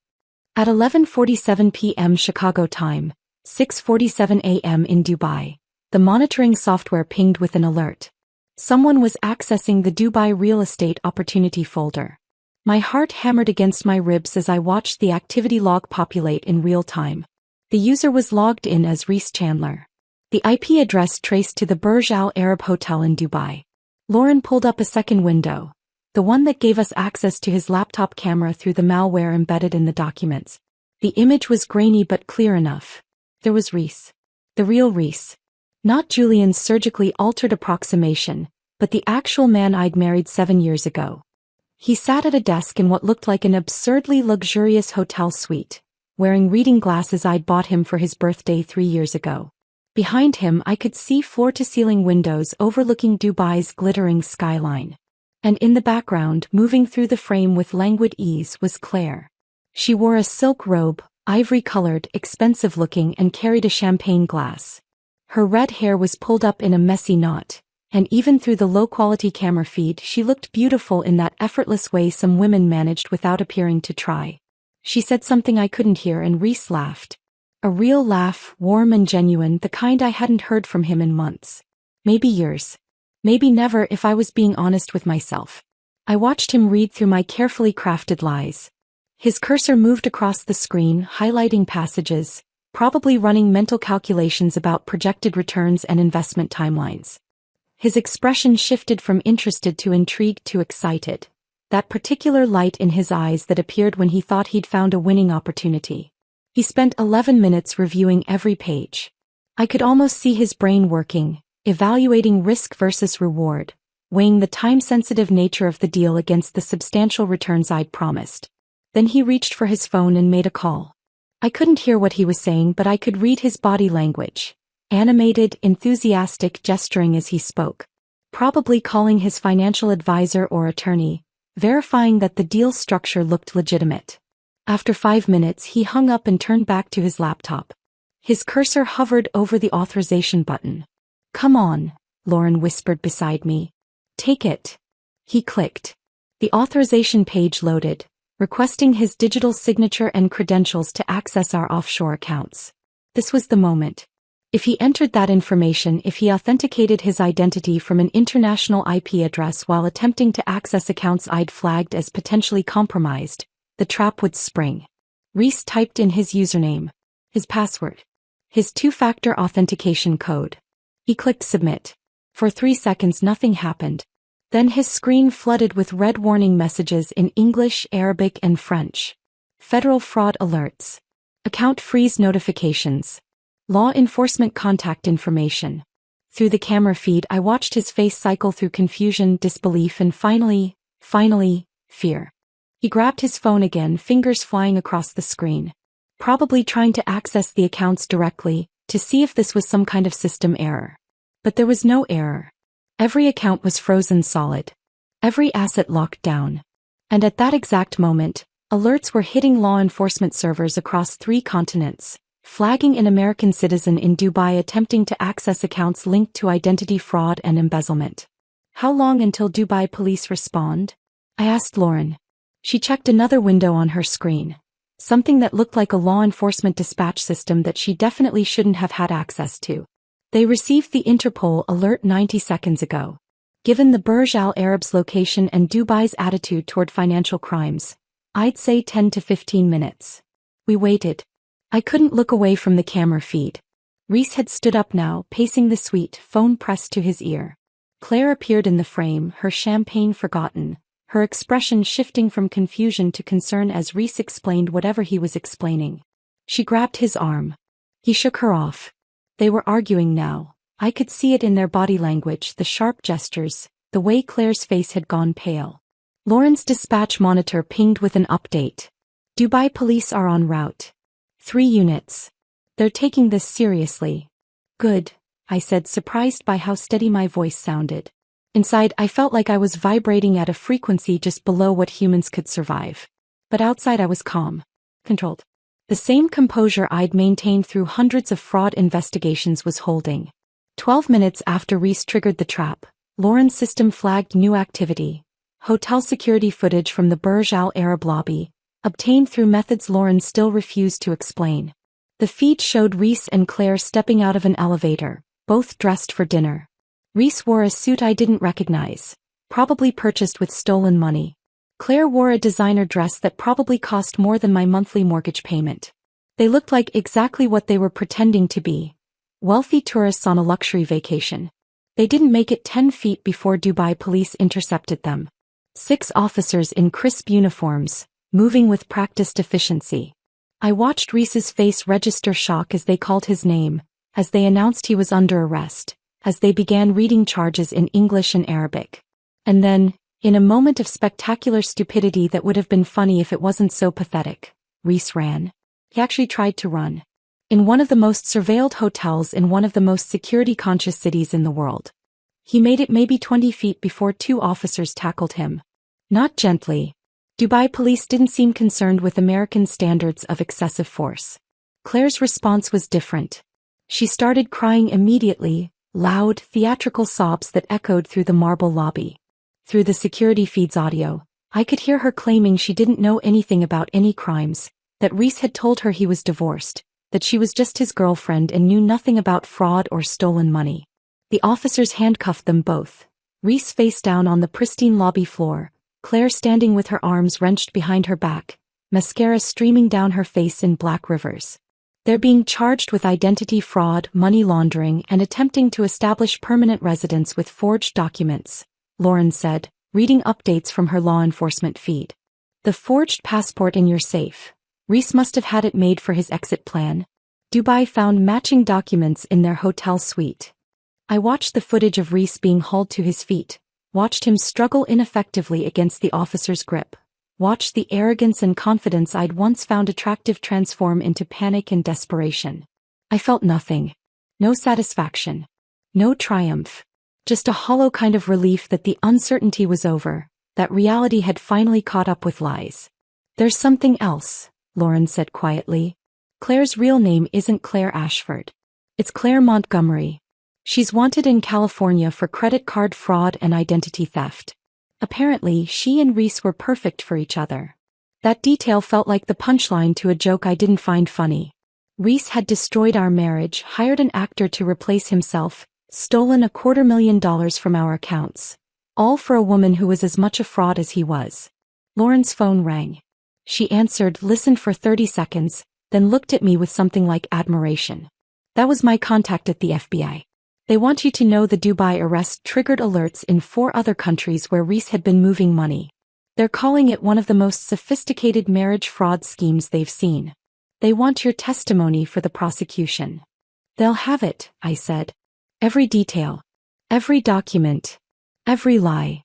At 11:47 p.m. Chicago time, 6:47 a.m. in Dubai. The monitoring software pinged with an alert. Someone was accessing the Dubai real estate opportunity folder. My heart hammered against my ribs as I watched the activity log populate in real time. The user was logged in as Reese Chandler. The IP address traced to the Burj Al Arab Hotel in Dubai. Lauren pulled up a second window, the one that gave us access to his laptop camera through the malware embedded in the documents. The image was grainy but clear enough. There was Reese. The real Reese. Not Julian's surgically altered approximation, but the actual man I'd married 7 years ago. He sat at a desk in what looked like an absurdly luxurious hotel suite, wearing reading glasses I'd bought him for his birthday 3 years ago. Behind him I could see floor-to-ceiling windows overlooking Dubai's glittering skyline. And in the background, moving through the frame with languid ease, was Claire. She wore a silk robe, ivory-colored, expensive-looking, and carried a champagne glass. Her red hair was pulled up in a messy knot, and even through the low-quality camera feed she looked beautiful in that effortless way some women managed without appearing to try. She said something I couldn't hear and Reese laughed. A real laugh, warm and genuine, the kind I hadn't heard from him in months. Maybe years. Maybe never if I was being honest with myself. I watched him read through my carefully crafted lies. His cursor moved across the screen, highlighting passages, probably running mental calculations about projected returns and investment timelines. His expression shifted from interested to intrigued to excited, that particular light in his eyes that appeared when he thought he'd found a winning opportunity. He spent 11 minutes reviewing every page. I could almost see his brain working, evaluating risk versus reward, weighing the time-sensitive nature of the deal against the substantial returns I'd promised. Then he reached for his phone and made a call. I couldn't hear what he was saying, but I could read his body language. Animated, enthusiastic gesturing as he spoke. Probably calling his financial advisor or attorney, verifying that the deal structure looked legitimate. After 5 minutes he hung up and turned back to his laptop. His cursor hovered over the authorization button. "Come on," Lauren whispered beside me. "Take it." He clicked. The authorization page loaded, requesting his digital signature and credentials to access our offshore accounts. This was the moment. If he entered that information, if he authenticated his identity from an international IP address while attempting to access accounts I'd flagged as potentially compromised, the trap would spring. Reese typed in his username, his password, his two-factor authentication code. He clicked submit. For 3 seconds nothing happened. Then his screen flooded with red warning messages in English, Arabic, and French. Federal fraud alerts. Account freeze notifications. Law enforcement contact information. Through the camera feed I watched his face cycle through confusion, disbelief, and finally, fear. He grabbed his phone again, fingers flying across the screen. Probably trying to access the accounts directly, to see if this was some kind of system error. But there was no error. Every account was frozen solid. Every asset locked down. And at that exact moment, alerts were hitting law enforcement servers across 3 continents, flagging an American citizen in Dubai attempting to access accounts linked to identity fraud and embezzlement. How long until Dubai police respond? I asked Lauren. She checked another window on her screen. Something that looked like a law enforcement dispatch system that she definitely shouldn't have had access to. They received the Interpol alert 90 seconds ago. Given the Burj Al Arab's location and Dubai's attitude toward financial crimes, I'd say 10 to 15 minutes. We waited. I couldn't look away from the camera feed. Reese had stood up now, pacing the suite, phone pressed to his ear. Claire appeared in the frame, her champagne forgotten, her expression shifting from confusion to concern as Reese explained whatever he was explaining. She grabbed his arm. He shook her off. They were arguing now. I could see it in their body language, the sharp gestures, the way Claire's face had gone pale. Lauren's dispatch monitor pinged with an update. Dubai police are en route. 3 units. They're taking this seriously. Good, I said, surprised by how steady my voice sounded. Inside I felt like I was vibrating at a frequency just below what humans could survive. But outside I was calm. Controlled. The same composure I'd maintained through hundreds of fraud investigations was holding. 12 minutes after Reese triggered the trap, Lauren's system flagged new activity. Hotel security footage from the Burj Al Arab lobby, obtained through methods Lauren still refused to explain. The feed showed Reese and Claire stepping out of an elevator, both dressed for dinner. Reese wore a suit I didn't recognize, probably purchased with stolen money. Claire wore a designer dress that probably cost more than my monthly mortgage payment. They looked like exactly what they were pretending to be: wealthy tourists on a luxury vacation. They didn't make it 10 feet before Dubai police intercepted them. 6 officers in crisp uniforms, moving with practiced efficiency. I watched Reese's face register shock as they called his name, as they announced he was under arrest, as they began reading charges in English and Arabic. And then, in a moment of spectacular stupidity that would have been funny if it wasn't so pathetic, Reese ran. He actually tried to run. In one of the most surveilled hotels in one of the most security-conscious cities in the world. He made it maybe 20 feet before 2 officers tackled him. Not gently. Dubai police didn't seem concerned with American standards of excessive force. Claire's response was different. She started crying immediately, loud, theatrical sobs that echoed through the marble lobby. Through the security feed's audio, I could hear her claiming she didn't know anything about any crimes, that Reese had told her he was divorced, that she was just his girlfriend and knew nothing about fraud or stolen money. The officers handcuffed them both. Reese face down on the pristine lobby floor, Claire standing with her arms wrenched behind her back, mascara streaming down her face in black rivers. They're being charged with identity fraud, money laundering, and attempting to establish permanent residence with forged documents, Lauren said, reading updates from her law enforcement feed. The forged passport in your safe. Reese must have had it made for his exit plan. Dubai found matching documents in their hotel suite. I watched the footage of Reese being hauled to his feet, watched him struggle ineffectively against the officer's grip, watched the arrogance and confidence I'd once found attractive transform into panic and desperation. I felt nothing. No satisfaction. No triumph. Just a hollow kind of relief that the uncertainty was over, that reality had finally caught up with lies. There's something else, Lauren said quietly. Claire's real name isn't Claire Ashford. It's Claire Montgomery. She's wanted in California for credit card fraud and identity theft. Apparently, she and Reese were perfect for each other. That detail felt like the punchline to a joke I didn't find funny. Reese had destroyed our marriage, hired an actor to replace himself, stolen $250,000 from our accounts. All for a woman who was as much a fraud as he was. Lauren's phone rang. She answered, listened for 30 seconds, then looked at me with something like admiration. That was my contact at the FBI. They want you to know the Dubai arrest triggered alerts in 4 other countries where Reese had been moving money. They're calling it one of the most sophisticated marriage fraud schemes they've seen. They want your testimony for the prosecution. They'll have it, I said. Every detail. Every document. Every lie.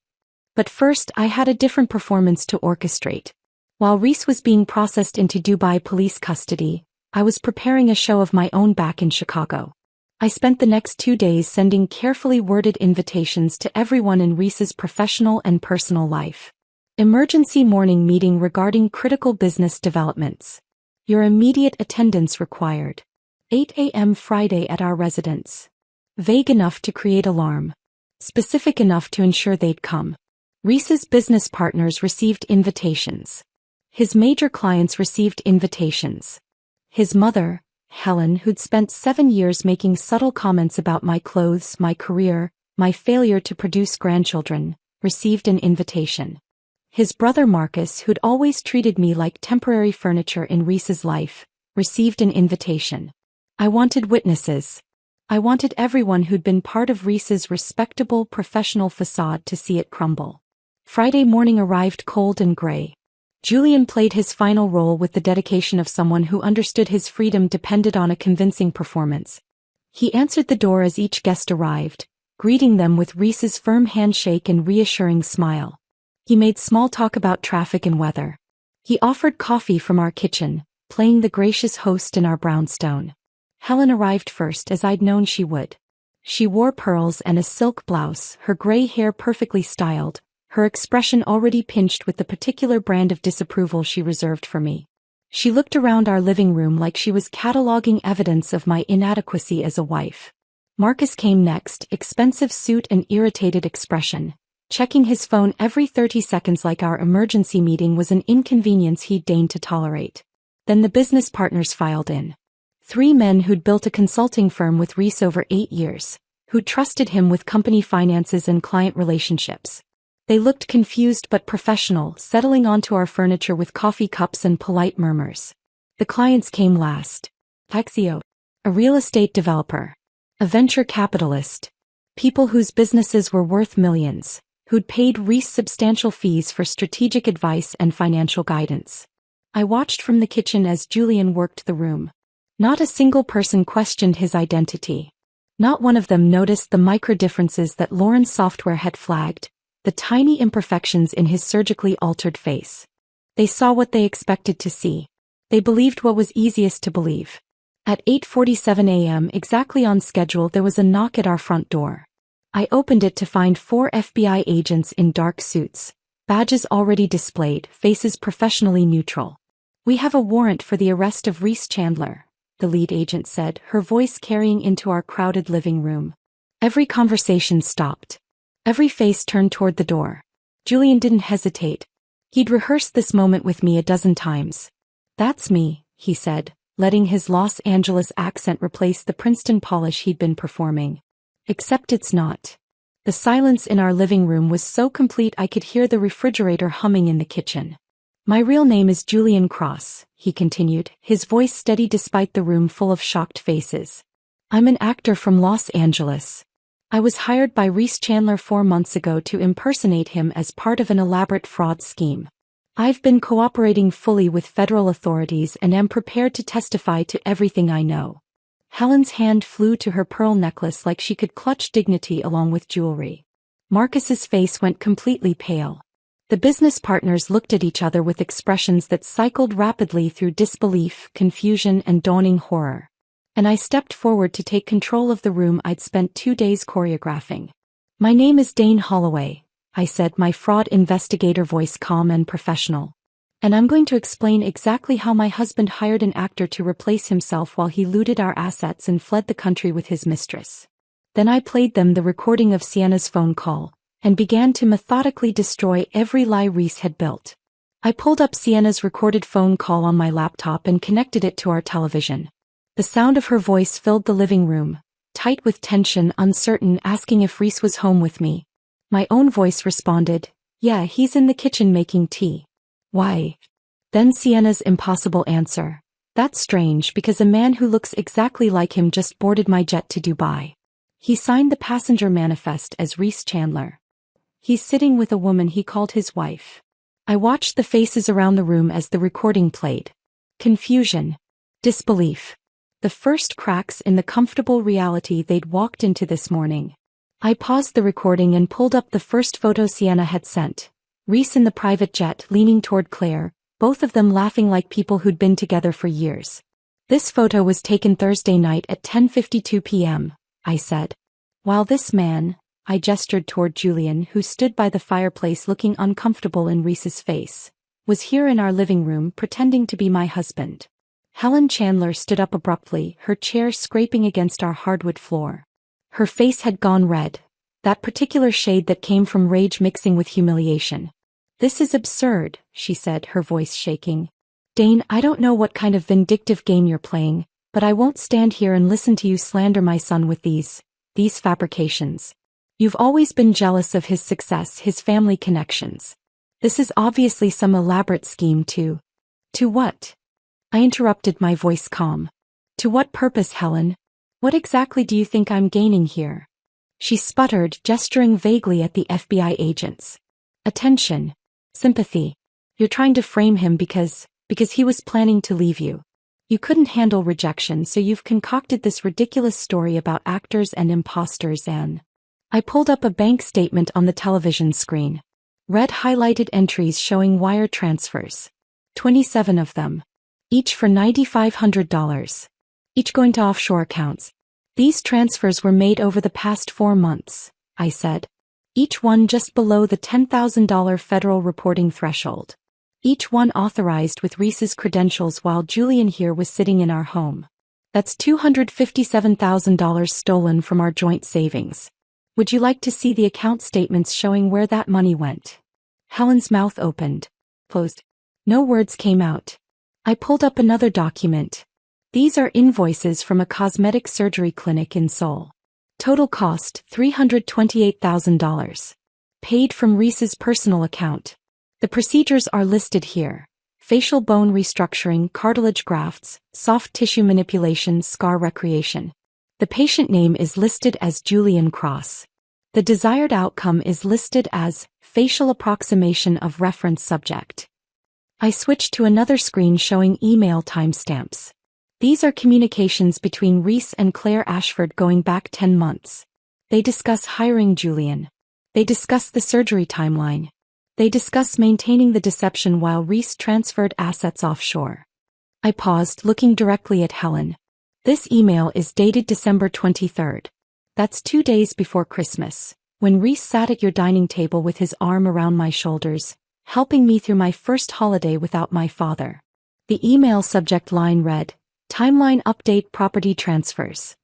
But first I had a different performance to orchestrate. While Reese was being processed into Dubai police custody, I was preparing a show of my own back in Chicago. I spent the next 2 days sending carefully worded invitations to everyone in Reese's professional and personal life. Emergency morning meeting regarding critical business developments. Your immediate attendance required. 8 a.m. Friday at our residence. Vague enough to create alarm. Specific enough to ensure they'd come. Reese's business partners received invitations. His major clients received invitations. His mother, Helen, who'd spent 7 years making subtle comments about my clothes, my career, my failure to produce grandchildren, received an invitation. His brother Marcus, who'd always treated me like temporary furniture in Reese's life, received an invitation. I wanted witnesses. I wanted everyone who'd been part of Reese's respectable professional facade to see it crumble. Friday morning arrived cold and gray. Julian played his final role with the dedication of someone who understood his freedom depended on a convincing performance. He answered the door as each guest arrived, greeting them with Reese's firm handshake and reassuring smile. He made small talk about traffic and weather. He offered coffee from our kitchen, playing the gracious host in our brownstone. Helen arrived first, as I'd known she would. She wore pearls and a silk blouse, her gray hair perfectly styled, her expression already pinched with the particular brand of disapproval she reserved for me. She looked around our living room like she was cataloging evidence of my inadequacy as a wife. Marcus came next, expensive suit and irritated expression, checking his phone every 30 seconds like our emergency meeting was an inconvenience he'd deigned to tolerate. Then the business partners filed in. 3 men who'd built a consulting firm with Reese over 8 years, who'd trusted him with company finances and client relationships. They looked confused but professional, settling onto our furniture with coffee cups and polite murmurs. The clients came last. Paxio, a real estate developer, a venture capitalist, people whose businesses were worth millions, who'd paid Reese substantial fees for strategic advice and financial guidance. I watched from the kitchen as Julian worked the room. Not a single person questioned his identity. Not one of them noticed the micro differences that Lauren's software had flagged, the tiny imperfections in his surgically altered face. They saw what they expected to see. They believed what was easiest to believe. At 8:47 a.m. exactly on schedule, there was a knock at our front door. I opened it to find 4 FBI agents in dark suits, badges already displayed, faces professionally neutral. "We have a warrant for the arrest of Reese Chandler," the lead agent said, her voice carrying into our crowded living room. Every conversation stopped. Every face turned toward the door. Julian didn't hesitate. He'd rehearsed this moment with me a dozen times. "That's me," he said, letting his Los Angeles accent replace the Princeton polish he'd been performing. "Except it's not." The silence in our living room was so complete I could hear the refrigerator humming in the kitchen. "My real name is Julian Cross," he continued, his voice steady despite the room full of shocked faces. "I'm an actor from Los Angeles. I was hired by Reese Chandler 4 months ago to impersonate him as part of an elaborate fraud scheme. I've been cooperating fully with federal authorities and am prepared to testify to everything I know." Helen's hand flew to her pearl necklace like she could clutch dignity along with jewelry. Marcus's face went completely pale. The business partners looked at each other with expressions that cycled rapidly through disbelief, confusion, and dawning horror. And I stepped forward to take control of the room I'd spent 2 days choreographing. "My name is Dane Holloway," I said, my fraud investigator voice calm and professional. "And I'm going to explain exactly how my husband hired an actor to replace himself while he looted our assets and fled the country with his mistress." Then I played them the recording of Sienna's phone call, and began to methodically destroy every lie Reese had built. I pulled up Sienna's recorded phone call on my laptop and connected it to our television. The sound of her voice filled the living room, tight with tension, uncertain, asking if Reese was home with me. My own voice responded, "Yeah, he's in the kitchen making tea." "Why?" Then Sienna's impossible answer. "That's strange because a man who looks exactly like him just boarded my jet to Dubai. He signed the passenger manifest as Reese Chandler. He's sitting with a woman he called his wife." I watched the faces around the room as the recording played. Confusion. Disbelief. The first cracks in the comfortable reality they'd walked into this morning. I paused the recording and pulled up the first photo Sienna had sent. Reese in the private jet leaning toward Claire, both of them laughing like people who'd been together for years. "This photo was taken Thursday night at 10:52 p.m., I said. "While this man," I gestured toward Julian, who stood by the fireplace looking uncomfortable in Reese's face, "was here in our living room pretending to be my husband." Helen Chandler stood up abruptly, her chair scraping against our hardwood floor. Her face had gone red, that particular shade that came from rage mixing with humiliation. "This is absurd," she said, her voice shaking. "Dane, I don't know what kind of vindictive game you're playing, but I won't stand here and listen to you slander my son with these fabrications. You've always been jealous of his success, his family connections. This is obviously some elaborate scheme to what?" I interrupted, my voice calm. "To what purpose, Helen? What exactly do you think I'm gaining here?" She sputtered, gesturing vaguely at the FBI agents. "Attention. Sympathy. You're trying to frame him because he was planning to leave you. You couldn't handle rejection, so you've concocted this ridiculous story about actors and imposters and..." I pulled up a bank statement on the television screen. Red highlighted entries showing wire transfers. 27 of them. Each for $9,500. Each going to offshore accounts. "These transfers were made over the past 4 months, I said. Each one just below the $10,000 federal reporting threshold. Each one authorized with Reese's credentials while Julian here was sitting in our home. That's $257,000 stolen from our joint savings. Would you like to see the account statements showing where that money went?" Helen's mouth opened, closed. No words came out. I pulled up another document. These are invoices from a cosmetic surgery clinic in Seoul. Total cost $328,000. Paid from Reese's personal account. The procedures are listed here. Facial bone restructuring, cartilage grafts, soft tissue manipulation, scar recreation. The patient name is listed as Julian Cross. The desired outcome is listed as facial approximation of reference subject. I switched to another screen showing email timestamps. These are communications between Reese and Claire Ashford going back 10 months. They discuss hiring Julian. They discuss the surgery timeline. They discuss maintaining the deception while Reese transferred assets offshore. I paused, looking directly at Helen. This email is dated December 23rd. That's 2 days before Christmas, when Reese sat at your dining table with his arm around my shoulders, helping me through my first holiday without my father. The email subject line read, Timeline Update Property Transfers.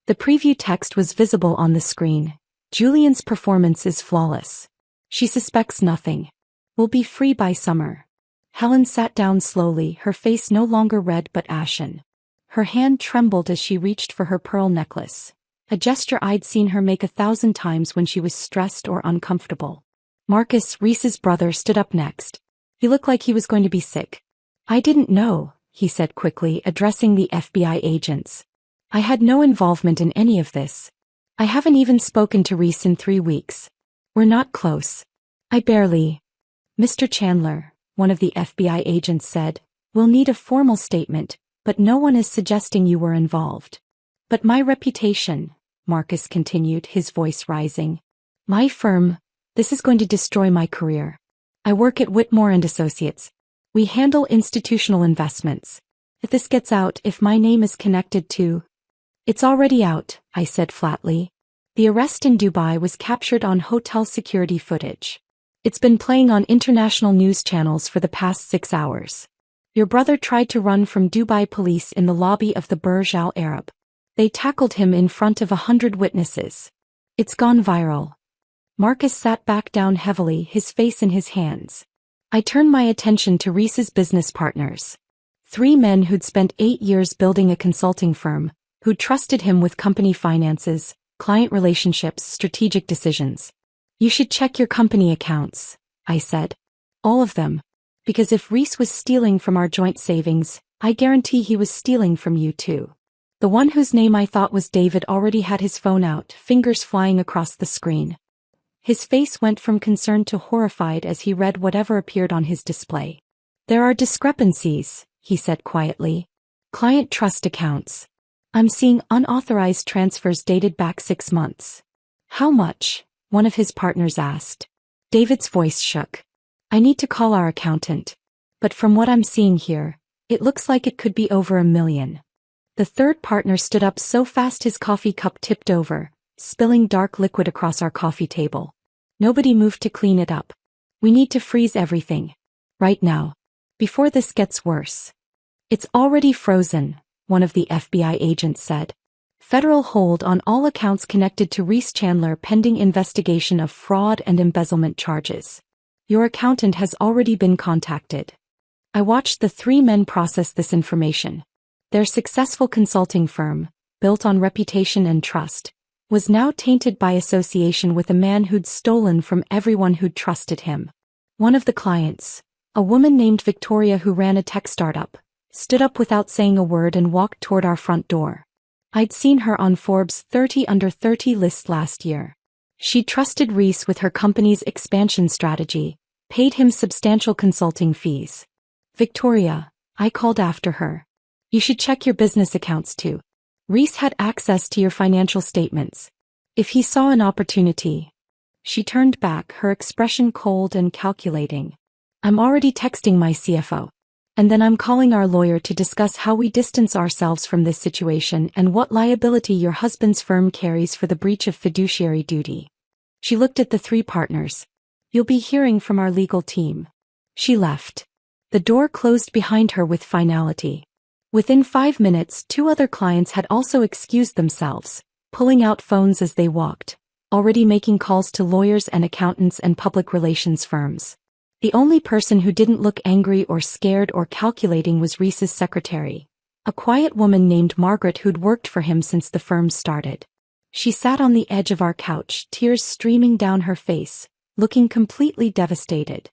The preview text was visible on the screen. Julian's performance is flawless. She suspects nothing. We'll be free by summer. Helen sat down slowly, her face no longer red but ashen. Her hand trembled as she reached for her pearl necklace. A gesture I'd seen her make 1,000 times when she was stressed or uncomfortable. Marcus, Reese's brother, stood up next. He looked like he was going to be sick. I didn't know, he said quickly, addressing the FBI agents. I had no involvement in any of this. I haven't even spoken to Reese in 3 weeks. We're not close. I barely. Mr. Chandler, one of the FBI agents said, we'll need a formal statement, but no one is suggesting you were involved. But my reputation, Marcus continued, his voice rising. My firm, this is going to destroy my career. I work at Whitmore and Associates. We handle institutional investments. If this gets out, if my name is connected to... It's already out, I said flatly. The arrest in Dubai was captured on hotel security footage. It's been playing on international news channels for the past 6 hours. Your brother tried to run from Dubai police in the lobby of the Burj Al Arab. They tackled him in front of 100 witnesses. It's gone viral. Marcus sat back down heavily, his face in his hands. I turned my attention to Reese's business partners. 3 men who'd spent 8 years building a consulting firm, who'd trusted him with company finances, client relationships, strategic decisions. You should check your company accounts, I said. All of them. Because if Reese was stealing from our joint savings, I guarantee he was stealing from you too. The one whose name I thought was David already had his phone out, fingers flying across the screen. His face went from concern to horrified as he read whatever appeared on his display. There are discrepancies, he said quietly. Client trust accounts. I'm seeing unauthorized transfers dated back 6 months. How much? One of his partners asked. David's voice shook. I need to call our accountant. But from what I'm seeing here, it looks like it could be over $1 million. The third partner stood up so fast his coffee cup tipped over, spilling dark liquid across our coffee table. Nobody moved to clean it up. We need to freeze everything. Right now. Before this gets worse. It's already frozen, one of the FBI agents said. Federal hold on all accounts connected to Reese Chandler pending investigation of fraud and embezzlement charges. Your accountant has already been contacted. I watched the 3 men process this information. Their successful consulting firm, built on reputation and trust, was now tainted by association with a man who'd stolen from everyone who'd trusted him. One of the clients, a woman named Victoria who ran a tech startup, stood up without saying a word and walked toward our front door. I'd seen her on Forbes' 30 Under 30 list last year. She trusted Reese with her company's expansion strategy, paid him substantial consulting fees. Victoria, I called after her. You should check your business accounts too. Reese had access to your financial statements. If he saw an opportunity. She turned back, her expression cold and calculating. I'm already texting my CFO. And then I'm calling our lawyer to discuss how we distance ourselves from this situation and what liability your husband's firm carries for the breach of fiduciary duty. She looked at the 3 partners. You'll be hearing from our legal team. She left. The door closed behind her with finality. Within 5 minutes, 2 other clients had also excused themselves, pulling out phones as they walked, already making calls to lawyers and accountants and public relations firms. The only person who didn't look angry or scared or calculating was Reese's secretary. A quiet woman named Margaret who'd worked for him since the firm started. She sat on the edge of our couch, tears streaming down her face, looking completely devastated.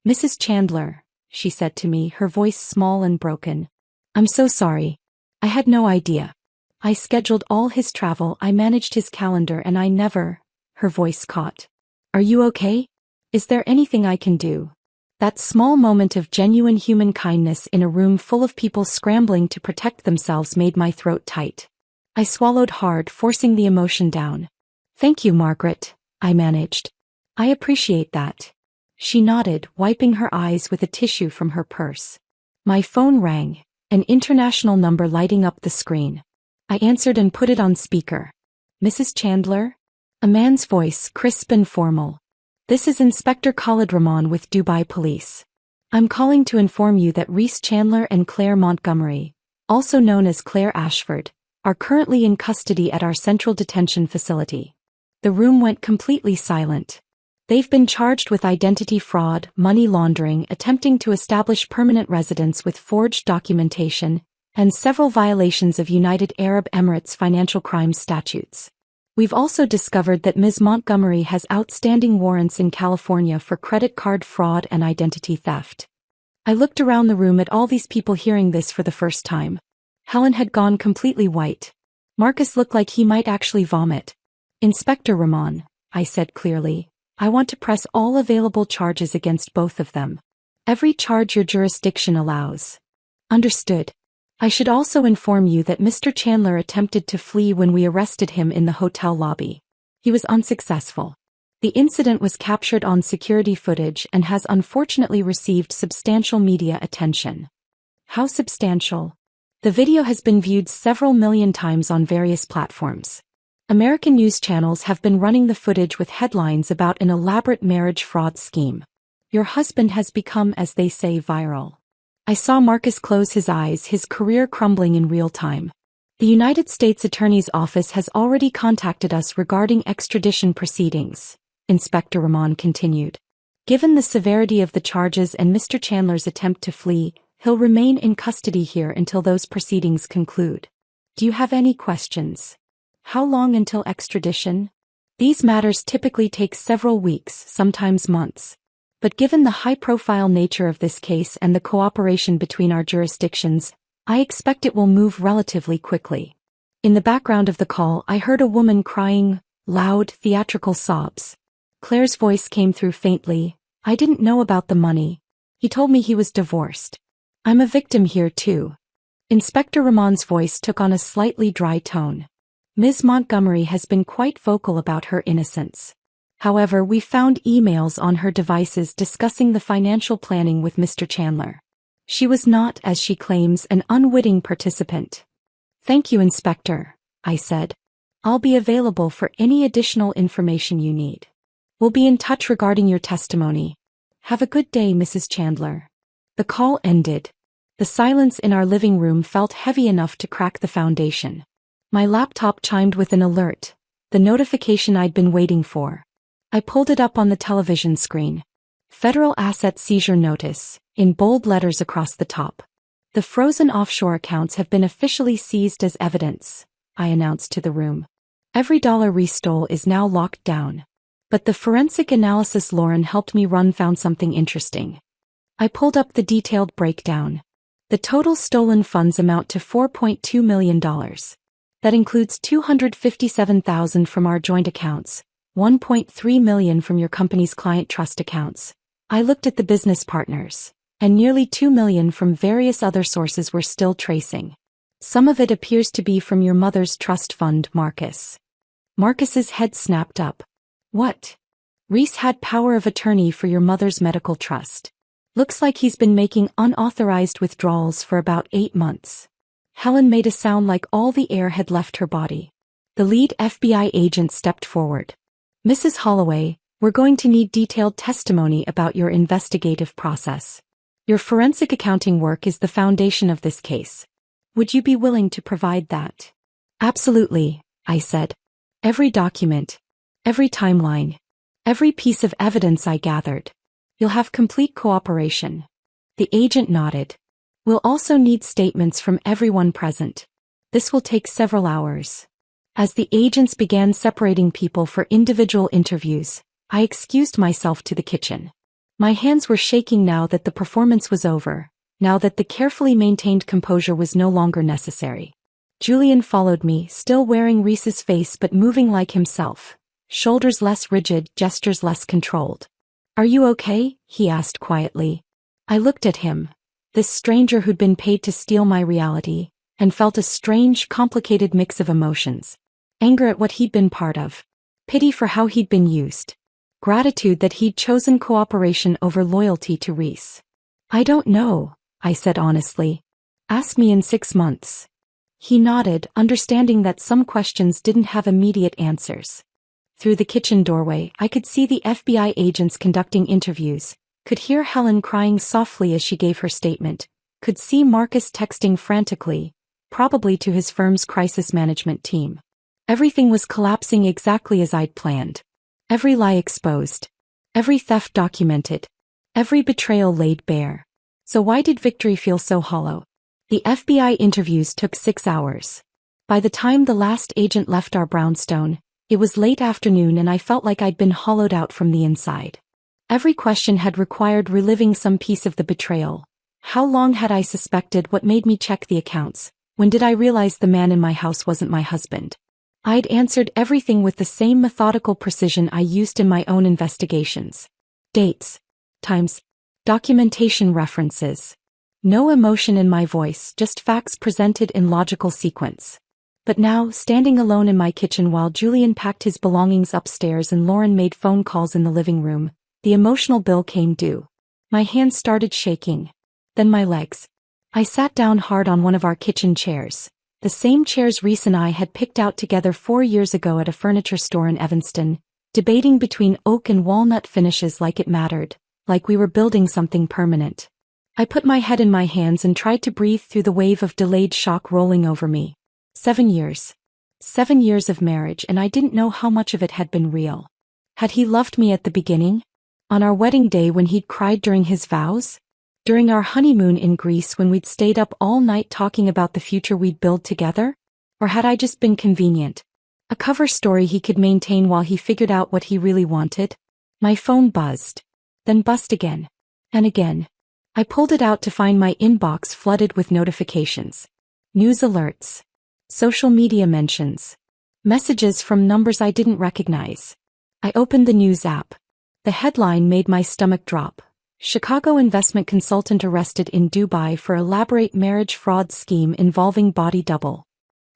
"Mrs. Chandler," she said to me, her voice small and broken. "I'm so sorry. I had no idea. I scheduled all his travel, I managed his calendar, and I never—" Her voice caught. "Are you okay? Is there anything I can do?" That small moment of genuine human kindness in a room full of people scrambling to protect themselves made my throat tight. I swallowed hard, forcing the emotion down. "Thank you, Margaret," I managed. "I appreciate that." She nodded, wiping her eyes with a tissue from her purse. My phone rang, an international number lighting up the screen. I answered and put it on speaker. "Mrs. Chandler?" A man's voice, crisp and formal. "This is Inspector Khalid Rahman with Dubai Police. I'm calling to inform you that Reese Chandler and Claire Montgomery, also known as Claire Ashford, are currently in custody at our central detention facility." The room went completely silent. "They've been charged with identity fraud, money laundering, attempting to establish permanent residence with forged documentation, and several violations of United Arab Emirates financial crimes statutes. We've also discovered that Ms. Montgomery has outstanding warrants in California for credit card fraud and identity theft." I looked around the room at all these people hearing this for the first time. Helen had gone completely white. Marcus looked like he might actually vomit. "Inspector Rahman," I said clearly, "I want to press all available charges against both of them. Every charge your jurisdiction allows." "Understood. I should also inform you that Mr. Chandler attempted to flee when we arrested him in the hotel lobby. He was unsuccessful. The incident was captured on security footage and has unfortunately received substantial media attention." "How substantial?" "The video has been viewed several million times on various platforms. American news channels have been running the footage with headlines about an elaborate marriage fraud scheme. Your husband has become, as they say, viral." I saw Marcus close his eyes, his career crumbling in real time. "The United States Attorney's Office has already contacted us regarding extradition proceedings," Inspector Rahman continued. "Given the severity of the charges and Mr. Chandler's attempt to flee, he'll remain in custody here until those proceedings conclude. Do you have any questions?" "How long until extradition?" "These matters typically take several weeks, sometimes months. But given the high-profile nature of this case and the cooperation between our jurisdictions, I expect it will move relatively quickly." In the background of the call, I heard a woman crying, loud, theatrical sobs. Claire's voice came through faintly. "I didn't know about the money. He told me he was divorced. I'm a victim here too." Inspector Rahman's voice took on a slightly dry tone. "Ms. Montgomery has been quite vocal about her innocence. However, we found emails on her devices discussing the financial planning with Mr. Chandler. She was not, as she claims, an unwitting participant." "Thank you, Inspector," I said. "I'll be available for any additional information you need. We'll be in touch regarding your testimony. Have a good day, Mrs. Chandler." The call ended. The silence in our living room felt heavy enough to crack the foundation. My laptop chimed with an alert, the notification I'd been waiting for. I pulled it up on the television screen. "Federal Asset Seizure Notice," in bold letters across the top. "The frozen offshore accounts have been officially seized as evidence," I announced to the room. "Every dollar Reese stole is now locked down. But the forensic analysis Lauren helped me run found something interesting." I pulled up the detailed breakdown. The total stolen funds amount to $4.2 million. That includes $257,000 from our joint accounts, $1.3 million from your company's client trust accounts. I looked at the business partners, and nearly $2 million from various other sources we're still tracing. Some of it appears to be from your mother's trust fund, Marcus. Marcus's head snapped up. "What?" "Reese had power of attorney for your mother's medical trust. Looks like he's been making unauthorized withdrawals for about 8 months." Helen made a sound like all the air had left her body. The lead FBI agent stepped forward. "Mrs. Holloway, we're going to need detailed testimony about your investigative process. Your forensic accounting work is the foundation of this case. Would you be willing to provide that?" "Absolutely," I said. "Every document, every timeline, every piece of evidence I gathered. You'll have complete cooperation." The agent nodded. We'll also need statements from everyone present. This will take several hours. As the agents began separating people for individual interviews, I excused myself to the kitchen. My hands were shaking now that the performance was over, now that the carefully maintained composure was no longer necessary. Julian followed me, still wearing Reese's face but moving like himself, shoulders less rigid, gestures less controlled. "Are you okay?" he asked quietly. I looked at him, this stranger who'd been paid to steal my reality, and felt a strange, complicated mix of emotions. Anger at what he'd been part of, pity for how he'd been used, gratitude that he'd chosen cooperation over loyalty to Reese. "I don't know," I said honestly. "Ask me in 6 months." He nodded, understanding that some questions didn't have immediate answers. Through the kitchen doorway, I could see the FBI agents conducting interviews, could hear Helen crying softly as she gave her statement, could see Marcus texting frantically, probably to his firm's crisis management team. Everything was collapsing exactly as I'd planned. Every lie exposed. Every theft documented. Every betrayal laid bare. So why did victory feel so hollow? The FBI interviews took 6 hours. By the time the last agent left our brownstone, it was late afternoon and I felt like I'd been hollowed out from the inside. Every question had required reliving some piece of the betrayal. How long had I suspected? What made me check the accounts? When did I realize the man in my house wasn't my husband? I'd answered everything with the same methodical precision I used in my own investigations. Dates, times, documentation references. No emotion in my voice, just facts presented in logical sequence. But now, standing alone in my kitchen while Julian packed his belongings upstairs and Lauren made phone calls in the living room, the emotional bill came due. My hands started shaking. Then my legs. I sat down hard on one of our kitchen chairs, the same chairs Reese and I had picked out together 4 years ago at a furniture store in Evanston, debating between oak and walnut finishes like it mattered, like we were building something permanent. I put my head in my hands and tried to breathe through the wave of delayed shock rolling over me. 7 years. 7 years of marriage, and I didn't know how much of it had been real. Had he loved me at the beginning? On our wedding day when he'd cried during his vows? During our honeymoon in Greece when we'd stayed up all night talking about the future we'd build together? Or had I just been convenient? A cover story he could maintain while he figured out what he really wanted? My phone buzzed. Then buzzed again. And again. I pulled it out to find my inbox flooded with notifications. News alerts. Social media mentions. Messages from numbers I didn't recognize. I opened the news app. The headline made my stomach drop. Chicago investment consultant arrested in Dubai for elaborate marriage fraud scheme involving body double.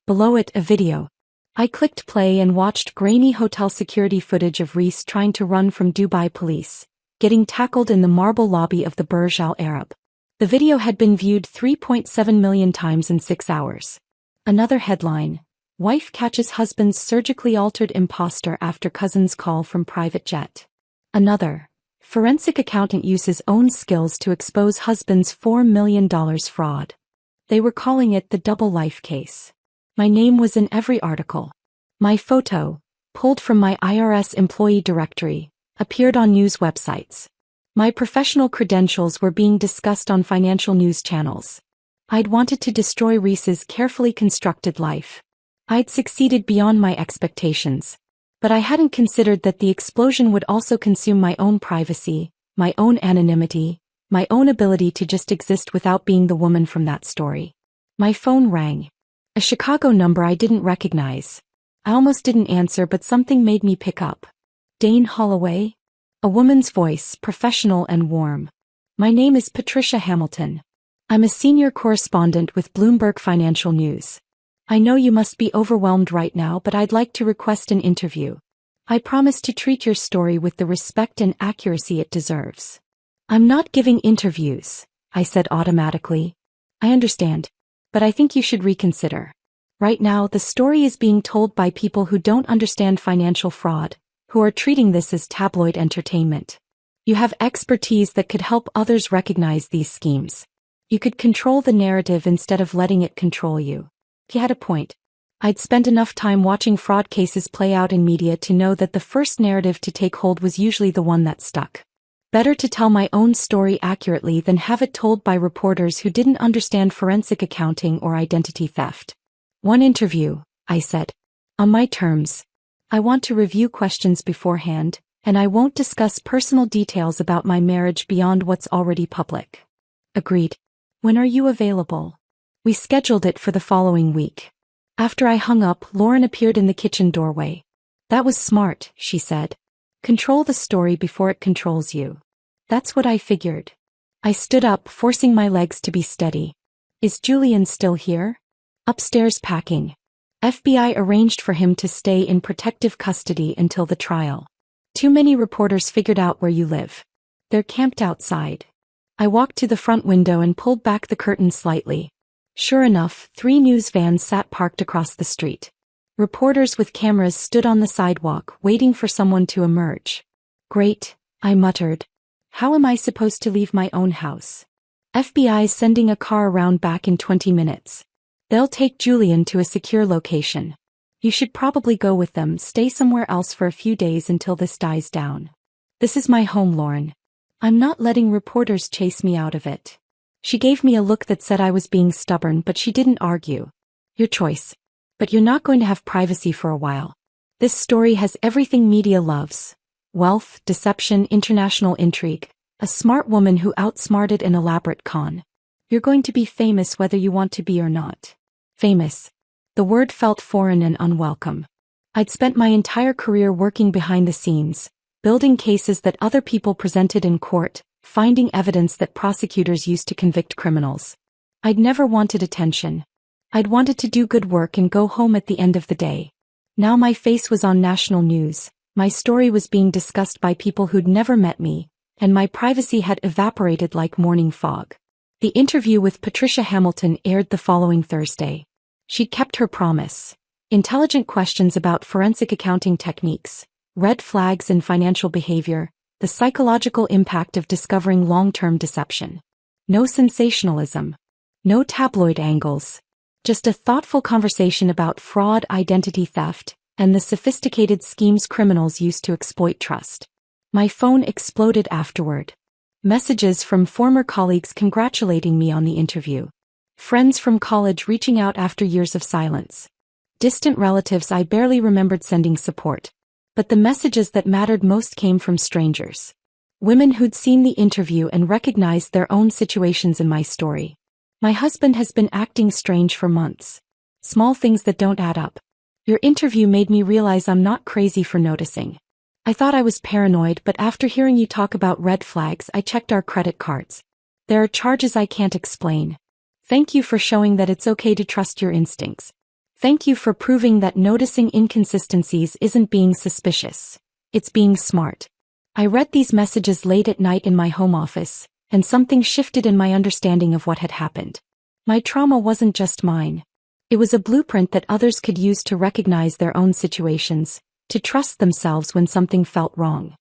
Below it, a video. I clicked play and watched grainy hotel security footage of Reese trying to run from Dubai police, getting tackled in the marble lobby of the Burj Al Arab. The video had been viewed 3.7 million times in 6 hours. Another headline. Wife catches husband's surgically altered imposter after cousin's call from private jet. Another. Forensic accountant uses own skills to expose husband's $4 million fraud. They were calling it the double life case. My name was in every article. My photo, pulled from my IRS employee directory, appeared on news websites. My professional credentials were being discussed on financial news channels. I'd wanted to destroy Reese's carefully constructed life. I'd succeeded beyond my expectations. But I hadn't considered that the explosion would also consume my own privacy, my own anonymity, my own ability to just exist without being the woman from that story. My phone rang. A Chicago number I didn't recognize. I almost didn't answer, but something made me pick up. Dane Holloway? A woman's voice, professional and warm. My name is Patricia Hamilton. I'm a senior correspondent with Bloomberg Financial News. I know you must be overwhelmed right now, but I'd like to request an interview. I promise to treat your story with the respect and accuracy it deserves. I'm not giving interviews, I said automatically. I understand, but I think you should reconsider. Right now, the story is being told by people who don't understand financial fraud, who are treating this as tabloid entertainment. You have expertise that could help others recognize these schemes. You could control the narrative instead of letting it control you. He had a point. I'd spent enough time watching fraud cases play out in media to know that the first narrative to take hold was usually the one that stuck. Better to tell my own story accurately than have it told by reporters who didn't understand forensic accounting or identity theft. One interview, I said. On my terms. I want to review questions beforehand, and I won't discuss personal details about my marriage beyond what's already public. Agreed. When are you available? We scheduled it for the following week. After I hung up, Lauren appeared in the kitchen doorway. That was smart, she said. Control the story before it controls you. That's what I figured. I stood up, forcing my legs to be steady. Is Julian still here? Upstairs packing. FBI arranged for him to stay in protective custody until the trial. Too many reporters figured out where you live. They're camped outside. I walked to the front window and pulled back the curtain slightly. Sure enough, 3 news vans sat parked across the street. Reporters with cameras stood on the sidewalk, waiting for someone to emerge. Great, I muttered. How am I supposed to leave my own house? FBI's sending a car around back in 20 minutes. They'll take Julian to a secure location. You should probably go with them, stay somewhere else for a few days until this dies down. This is my home, Lauren. I'm not letting reporters chase me out of it. She gave me a look that said I was being stubborn, but she didn't argue. Your choice. But you're not going to have privacy for a while. This story has everything media loves. Wealth, deception, international intrigue. A smart woman who outsmarted an elaborate con. You're going to be famous whether you want to be or not. Famous. The word felt foreign and unwelcome. I'd spent my entire career working behind the scenes, building cases that other people presented in court, finding evidence that prosecutors used to convict criminals. I'd never wanted attention. I'd wanted to do good work and go home at the end of the day. Now my face was on national news, my story was being discussed by people who'd never met me, and my privacy had evaporated like morning fog. The interview with Patricia Hamilton aired the following Thursday. She'd kept her promise. Intelligent questions about forensic accounting techniques, red flags in financial behavior, the psychological impact of discovering long-term deception. No sensationalism. No tabloid angles. Just a thoughtful conversation about fraud, identity theft, and the sophisticated schemes criminals use to exploit trust. My phone exploded afterward. Messages from former colleagues congratulating me on the interview. Friends from college reaching out after years of silence. Distant relatives I barely remembered sending support. But the messages that mattered most came from strangers. Women who'd seen the interview and recognized their own situations in my story. My husband has been acting strange for months. Small things that don't add up. Your interview made me realize I'm not crazy for noticing. I thought I was paranoid, but after hearing you talk about red flags, I checked our credit cards. There are charges I can't explain. Thank you for showing that it's okay to trust your instincts. Thank you for proving that noticing inconsistencies isn't being suspicious. It's being smart. I read these messages late at night in my home office, and something shifted in my understanding of what had happened. My trauma wasn't just mine. It was a blueprint that others could use to recognize their own situations, to trust themselves when something felt wrong.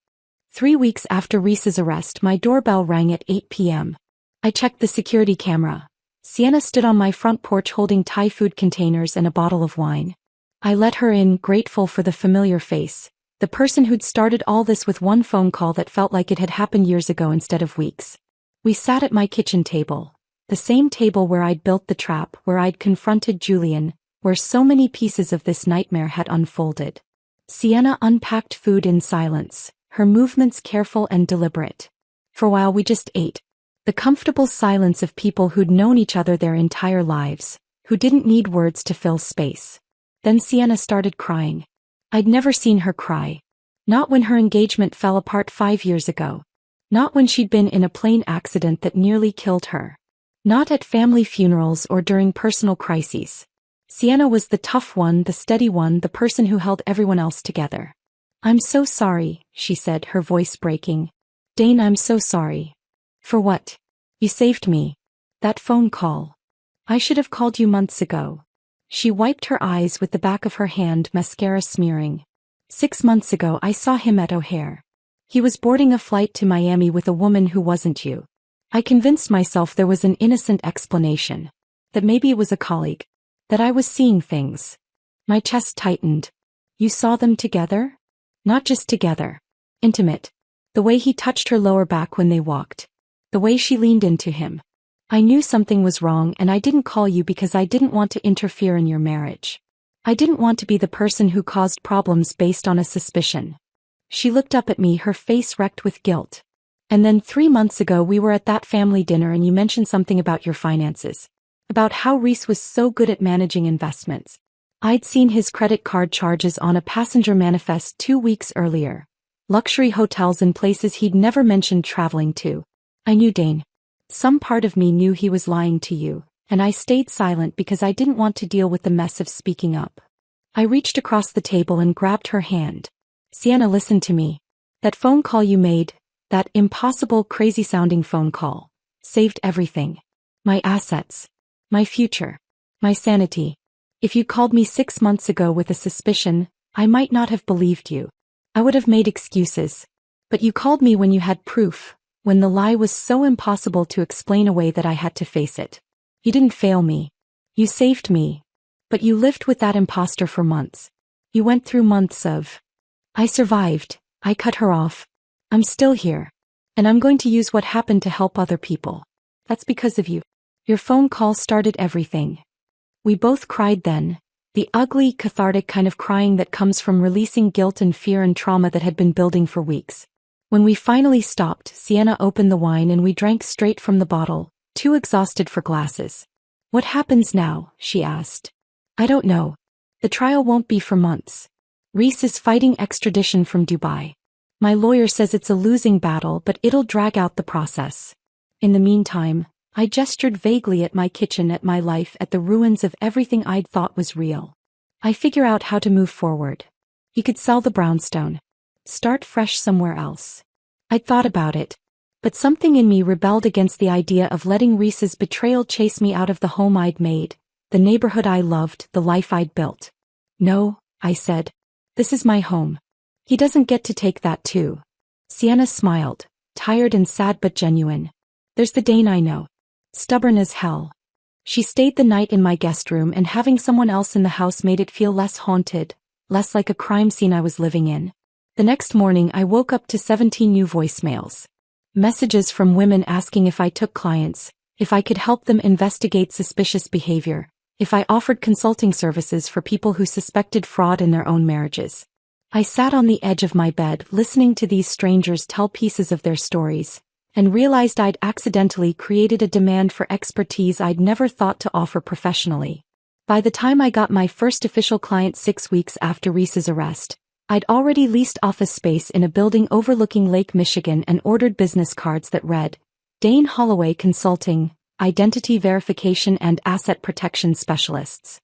3 weeks after Reese's arrest, my doorbell rang at 8 p.m. I checked the security camera. Sienna stood on my front porch holding Thai food containers and a bottle of wine. I let her in, grateful for the familiar face, the person who'd started all this with one phone call that felt like it had happened years ago instead of weeks. We sat at my kitchen table, the same table where I'd built the trap, where I'd confronted Julian, where so many pieces of this nightmare had unfolded. Sienna unpacked food in silence, her movements careful and deliberate. For a while we just ate. The comfortable silence of people who'd known each other their entire lives, who didn't need words to fill space. Then Sienna started crying. I'd never seen her cry. Not when her engagement fell apart 5 years ago. Not when she'd been in a plane accident that nearly killed her. Not at family funerals or during personal crises. Sienna was the tough one, the steady one, the person who held everyone else together. I'm so sorry, she said, her voice breaking. Dane, I'm so sorry. For what? You saved me. That phone call. I should have called you months ago. She wiped her eyes with the back of her hand, mascara smearing. 6 months ago I saw him at O'Hare. He was boarding a flight to Miami with a woman who wasn't you. I convinced myself there was an innocent explanation. That maybe it was a colleague. That I was seeing things. My chest tightened. You saw them together? Not just together. Intimate. The way he touched her lower back when they walked. The way she leaned into him. I knew something was wrong and I didn't call you because I didn't want to interfere in your marriage. I didn't want to be the person who caused problems based on a suspicion. She looked up at me, her face wrecked with guilt. And then 3 months ago we were at that family dinner and you mentioned something about your finances. About how Reese was so good at managing investments. I'd seen his credit card charges on a passenger manifest 2 weeks earlier. Luxury hotels and places he'd never mentioned traveling to. I knew Dane. Some part of me knew he was lying to you, and I stayed silent because I didn't want to deal with the mess of speaking up. I reached across the table and grabbed her hand. Sienna, listen to me. That phone call you made, that impossible, crazy-sounding phone call, saved everything. My assets. My future. My sanity. If you called me 6 months ago with a suspicion, I might not have believed you. I would have made excuses. But you called me when you had proof, when the lie was so impossible to explain away that I had to face it. You didn't fail me. You saved me. But you lived with that imposter for months. You went through months of... I survived. I cut her off. I'm still here. And I'm going to use what happened to help other people. That's because of you. Your phone call started everything. We both cried then. The ugly, cathartic kind of crying that comes from releasing guilt and fear and trauma that had been building for weeks. When we finally stopped, Sienna opened the wine and we drank straight from the bottle, too exhausted for glasses. What happens now? She asked. I don't know. The trial won't be for months. Reese is fighting extradition from Dubai. My lawyer says it's a losing battle, but it'll drag out the process. In the meantime, I gestured vaguely at my kitchen, at my life, at the ruins of everything I'd thought was real. I figure out how to move forward. You could sell the brownstone. Start fresh somewhere else. I'd thought about it. But something in me rebelled against the idea of letting Reese's betrayal chase me out of the home I'd made, the neighborhood I loved, the life I'd built. No, I said. This is my home. He doesn't get to take that too. Sienna smiled, tired and sad but genuine. There's the Dane I know. Stubborn as hell. She stayed the night in my guest room, and having someone else in the house made it feel less haunted, less like a crime scene I was living in. The next morning I woke up to 17 new voicemails. Messages from women asking if I took clients, if I could help them investigate suspicious behavior, if I offered consulting services for people who suspected fraud in their own marriages. I sat on the edge of my bed listening to these strangers tell pieces of their stories, and realized I'd accidentally created a demand for expertise I'd never thought to offer professionally. By the time I got my first official client 6 weeks after Reese's arrest, I'd already leased office space in a building overlooking Lake Michigan and ordered business cards that read, Dane Holloway Consulting, Identity Verification and Asset Protection Specialists.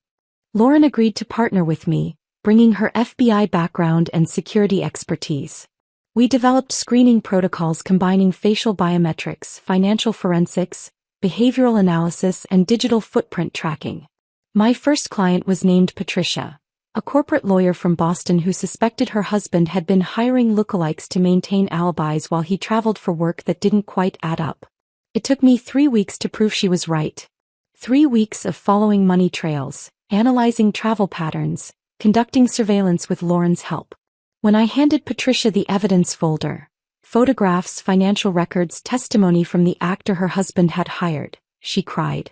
Lauren agreed to partner with me, bringing her FBI background and security expertise. We developed screening protocols combining facial biometrics, financial forensics, behavioral analysis, and digital footprint tracking. My first client was named Patricia, a corporate lawyer from Boston who suspected her husband had been hiring lookalikes to maintain alibis while he traveled for work that didn't quite add up. It took me 3 weeks to prove she was right. 3 weeks of following money trails, analyzing travel patterns, conducting surveillance with Lauren's help. When I handed Patricia the evidence folder, photographs, financial records, testimony from the actor her husband had hired, she cried.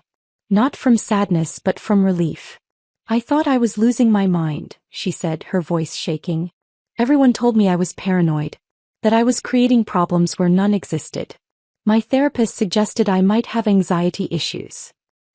Not from sadness but from relief. I thought I was losing my mind, she said, her voice shaking. Everyone told me I was paranoid, that I was creating problems where none existed. My therapist suggested I might have anxiety issues.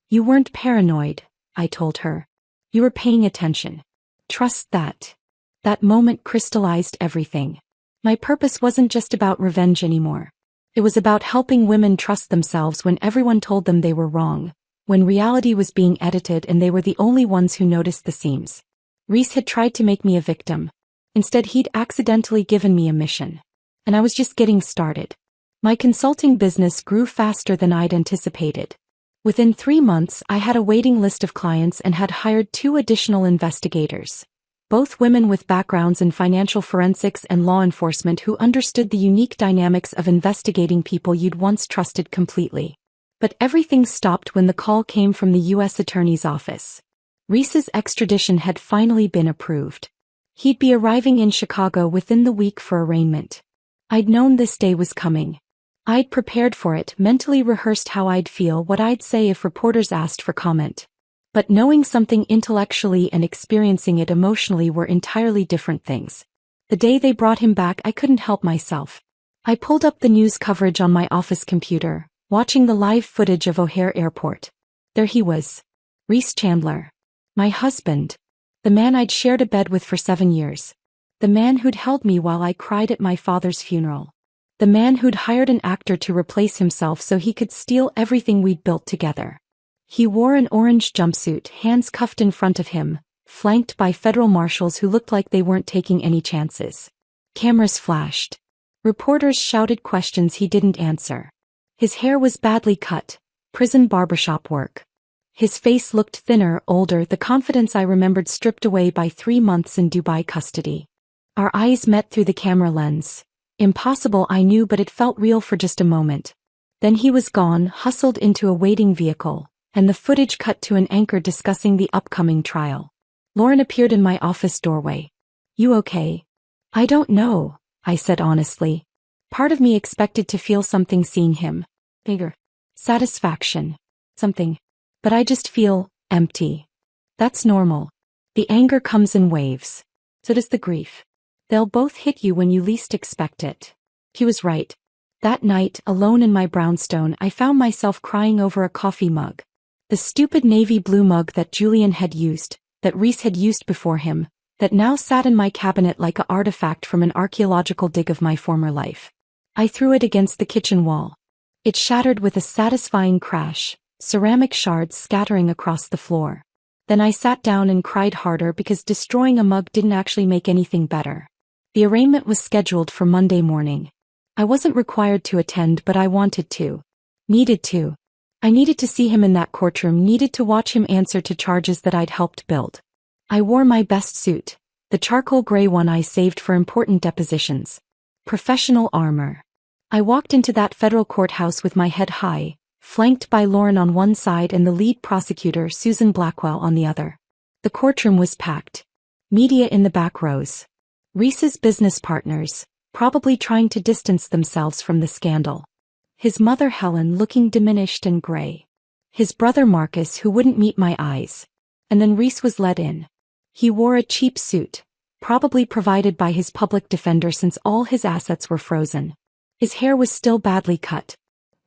You weren't paranoid, I told her. You were paying attention. Trust that. That moment crystallized everything. My purpose wasn't just about revenge anymore. It was about helping women trust themselves when everyone told them they were wrong, when reality was being edited and they were the only ones who noticed the seams. Reese had tried to make me a victim. Instead, he'd accidentally given me a mission. And I was just getting started. My consulting business grew faster than I'd anticipated. Within 3 months, I had a waiting list of clients and had hired 2 additional investigators. Both women with backgrounds in financial forensics and law enforcement who understood the unique dynamics of investigating people you'd once trusted completely. But everything stopped when the call came from the U.S. Attorney's Office. Reese's extradition had finally been approved. He'd be arriving in Chicago within the week for arraignment. I'd known this day was coming. I'd prepared for it, mentally rehearsed how I'd feel, what I'd say if reporters asked for comment. But knowing something intellectually and experiencing it emotionally were entirely different things. The day they brought him back, I couldn't help myself. I pulled up the news coverage on my office computer, watching the live footage of O'Hare Airport. There he was. Reese Chandler. My husband. The man I'd shared a bed with for 7 years. The man who'd held me while I cried at my father's funeral. The man who'd hired an actor to replace himself so he could steal everything we'd built together. He wore an orange jumpsuit, hands cuffed in front of him, flanked by federal marshals who looked like they weren't taking any chances. Cameras flashed. Reporters shouted questions he didn't answer. His hair was badly cut, prison barbershop work. His face looked thinner, older, the confidence I remembered stripped away by 3 months in Dubai custody. Our eyes met through the camera lens. Impossible, I knew, but it felt real for just a moment. Then he was gone, hustled into a waiting vehicle, and the footage cut to an anchor discussing the upcoming trial. Lauren appeared in my office doorway. "You okay?" "I don't know," I said honestly. Part of me expected to feel something seeing him. Bigger. Satisfaction. Something. But I just feel empty. That's normal. The anger comes in waves. So does the grief. They'll both hit you when you least expect it. He was right. That night, alone in my brownstone, I found myself crying over a coffee mug. The stupid navy blue mug that Julian had used, that Reese had used before him, that now sat in my cabinet like an artifact from an archaeological dig of my former life. I threw it against the kitchen wall. It shattered with a satisfying crash, ceramic shards scattering across the floor. Then I sat down and cried harder because destroying a mug didn't actually make anything better. The arraignment was scheduled for Monday morning. I wasn't required to attend, but I wanted to. Needed to. I needed to see him in that courtroom, needed to watch him answer to charges that I'd helped build. I wore my best suit, the charcoal gray one I saved for important depositions. Professional armor. I walked into that federal courthouse with my head high, flanked by Lauren on one side and the lead prosecutor, Susan Blackwell, on the other. The courtroom was packed. Media in the back rows. Reese's business partners, probably trying to distance themselves from the scandal. His mother Helen looking diminished and gray. His brother Marcus, who wouldn't meet my eyes. And then Reese was let in. He wore a cheap suit, probably provided by his public defender since all his assets were frozen. His hair was still badly cut.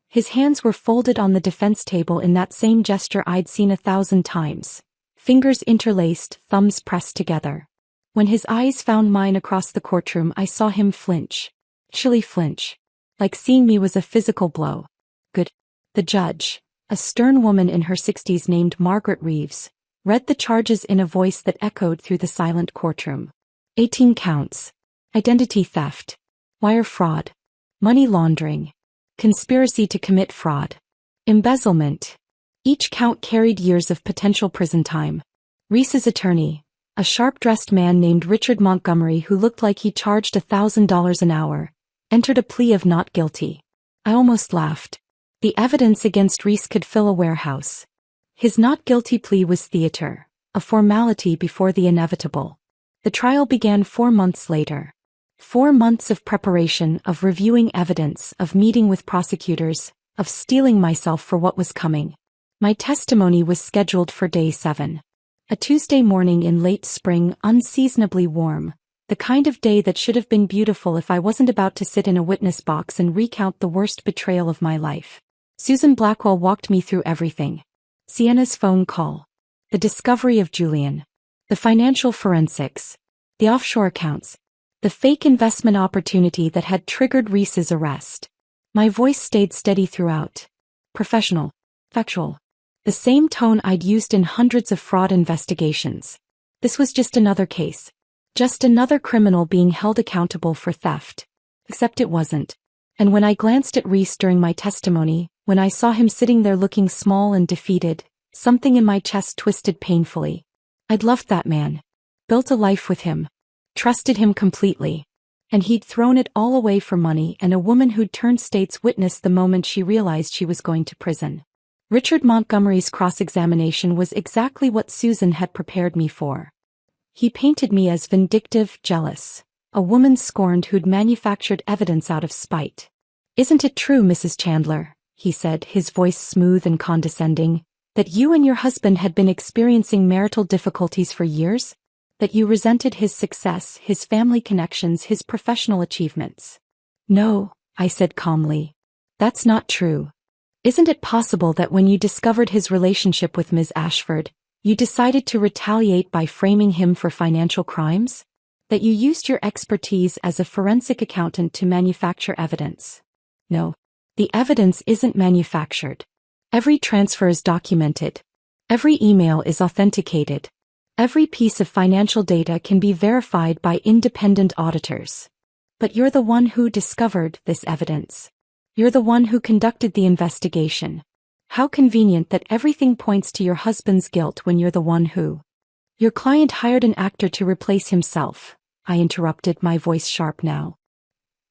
His hands were folded on the defense table in that same gesture I'd seen 1,000 times. Fingers interlaced, thumbs pressed together. When his eyes found mine across the courtroom, I saw him flinch. Chilly flinch. Like seeing me was a physical blow. Good. The judge, a stern woman in her 60s named Margaret Reeves, read the charges in a voice that echoed through the silent courtroom. 18 counts. Identity theft. Wire fraud. Money laundering. Conspiracy to commit fraud. Embezzlement. Each count carried years of potential prison time. Reese's attorney, a sharp-dressed man named Richard Montgomery who looked like he charged $1,000 an hour, entered a plea of not guilty. I almost laughed. The evidence against Reese could fill a warehouse. His not guilty plea was theater, a formality before the inevitable. The trial began 4 months later. 4 months of preparation, of reviewing evidence, of meeting with prosecutors, of steeling myself for what was coming. My testimony was scheduled for day 7. A Tuesday morning in late spring, unseasonably warm. The kind of day that should have been beautiful if I wasn't about to sit in a witness box and recount the worst betrayal of my life. Susan Blackwell walked me through everything. Sienna's phone call. The discovery of Julian. The financial forensics. The offshore accounts. The fake investment opportunity that had triggered Reese's arrest. My voice stayed steady throughout. Professional. Factual. The same tone I'd used in hundreds of fraud investigations. This was just another case. Just another criminal being held accountable for theft. Except it wasn't. And when I glanced at Reese during my testimony, when I saw him sitting there looking small and defeated, something in my chest twisted painfully. I'd loved that man. Built a life with him. Trusted him completely. And he'd thrown it all away for money and a woman who'd turned state's witness the moment she realized she was going to prison. Richard Montgomery's cross-examination was exactly what Susan had prepared me for. He painted me as vindictive, jealous, A woman scorned who'd manufactured evidence out of spite. "Isn't it true, Mrs. Chandler," he said, his voice smooth and condescending, "that you and your husband had been experiencing marital difficulties for years? That you resented his success, his family connections, his professional achievements?" "No," I said calmly. "That's not true. Isn't it possible that when you discovered his relationship with Ms. Ashford, you decided to retaliate by framing him for financial crimes? That you used your expertise as a forensic accountant to manufacture evidence?" "No. The evidence isn't manufactured. Every transfer is documented. Every email is authenticated. Every piece of financial data can be verified by independent auditors. But you're the one who discovered this evidence. You're the one who conducted the investigation. How convenient that everything points to your husband's guilt when you're the one who—" "Your client hired an actor to replace himself," I interrupted, my voice sharp now.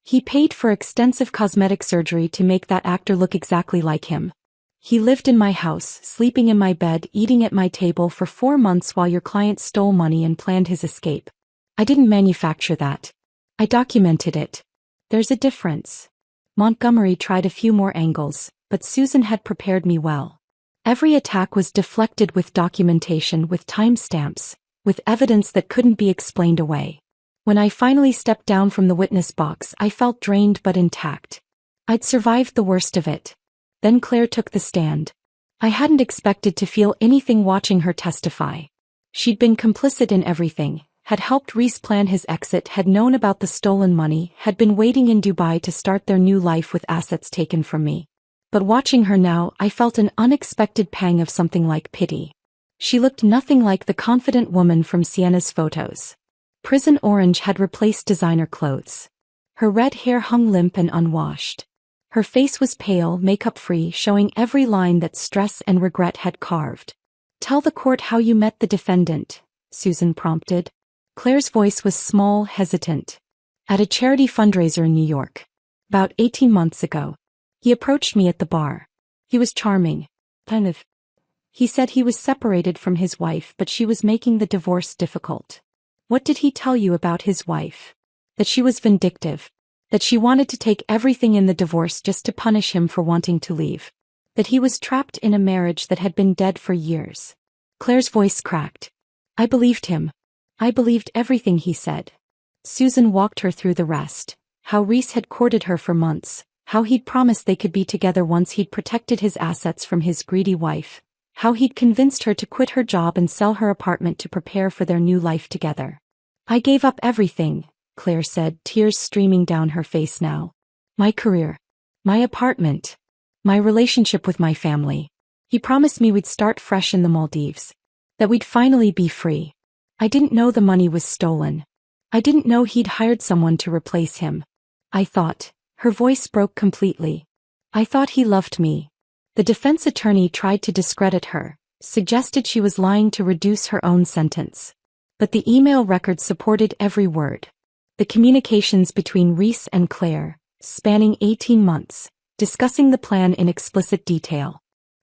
"He paid for extensive cosmetic surgery to make that actor look exactly like him. He lived in my house, sleeping in my bed, eating at my table for 4 months while your client stole money and planned his escape. I didn't manufacture that. I documented it. There's a difference." Montgomery tried a few more angles, but Susan had prepared me well. Every attack was deflected with documentation, with timestamps, with evidence that couldn't be explained away. When I finally stepped down from the witness box, I felt drained but intact. I'd survived the worst of it. Then Claire took the stand. I hadn't expected to feel anything watching her testify. She'd been complicit in everything, had helped Reese plan his exit, had known about the stolen money, had been waiting in Dubai to start their new life with assets taken from me. But watching her now, I felt an unexpected pang of something like pity. She looked nothing like the confident woman from Sienna's photos. Prison orange had replaced designer clothes. Her red hair hung limp and unwashed. Her face was pale, makeup-free, showing every line that stress and regret had carved. "Tell the court how you met the defendant," Susan prompted. Claire's voice was small, hesitant. "At a charity fundraiser in New York. About 18 months ago. He approached me at the bar. He was charming. Kind of. He said he was separated from his wife, but she was making the divorce difficult." "What did he tell you about his wife?" "That she was vindictive. That she wanted to take everything in the divorce just to punish him for wanting to leave. That he was trapped in a marriage that had been dead for years." Claire's voice cracked. "I believed him. I believed everything he said." Susan walked her through the rest. How Reese had courted her for months. How he'd promised they could be together once he'd protected his assets from his greedy wife. How he'd convinced her to quit her job and sell her apartment to prepare for their new life together. "I gave up everything," Claire said, tears streaming down her face now. "My career. My apartment. My relationship with my family. He promised me we'd start fresh in the Maldives. That we'd finally be free. I didn't know the money was stolen. I didn't know he'd hired someone to replace him. I thought," her voice broke completely, "I thought he loved me." The defense attorney tried to discredit her, suggested she was lying to reduce her own sentence. But the email records supported every word. The communications between Reese and Claire, spanning 18 months, discussing the plan in explicit detail.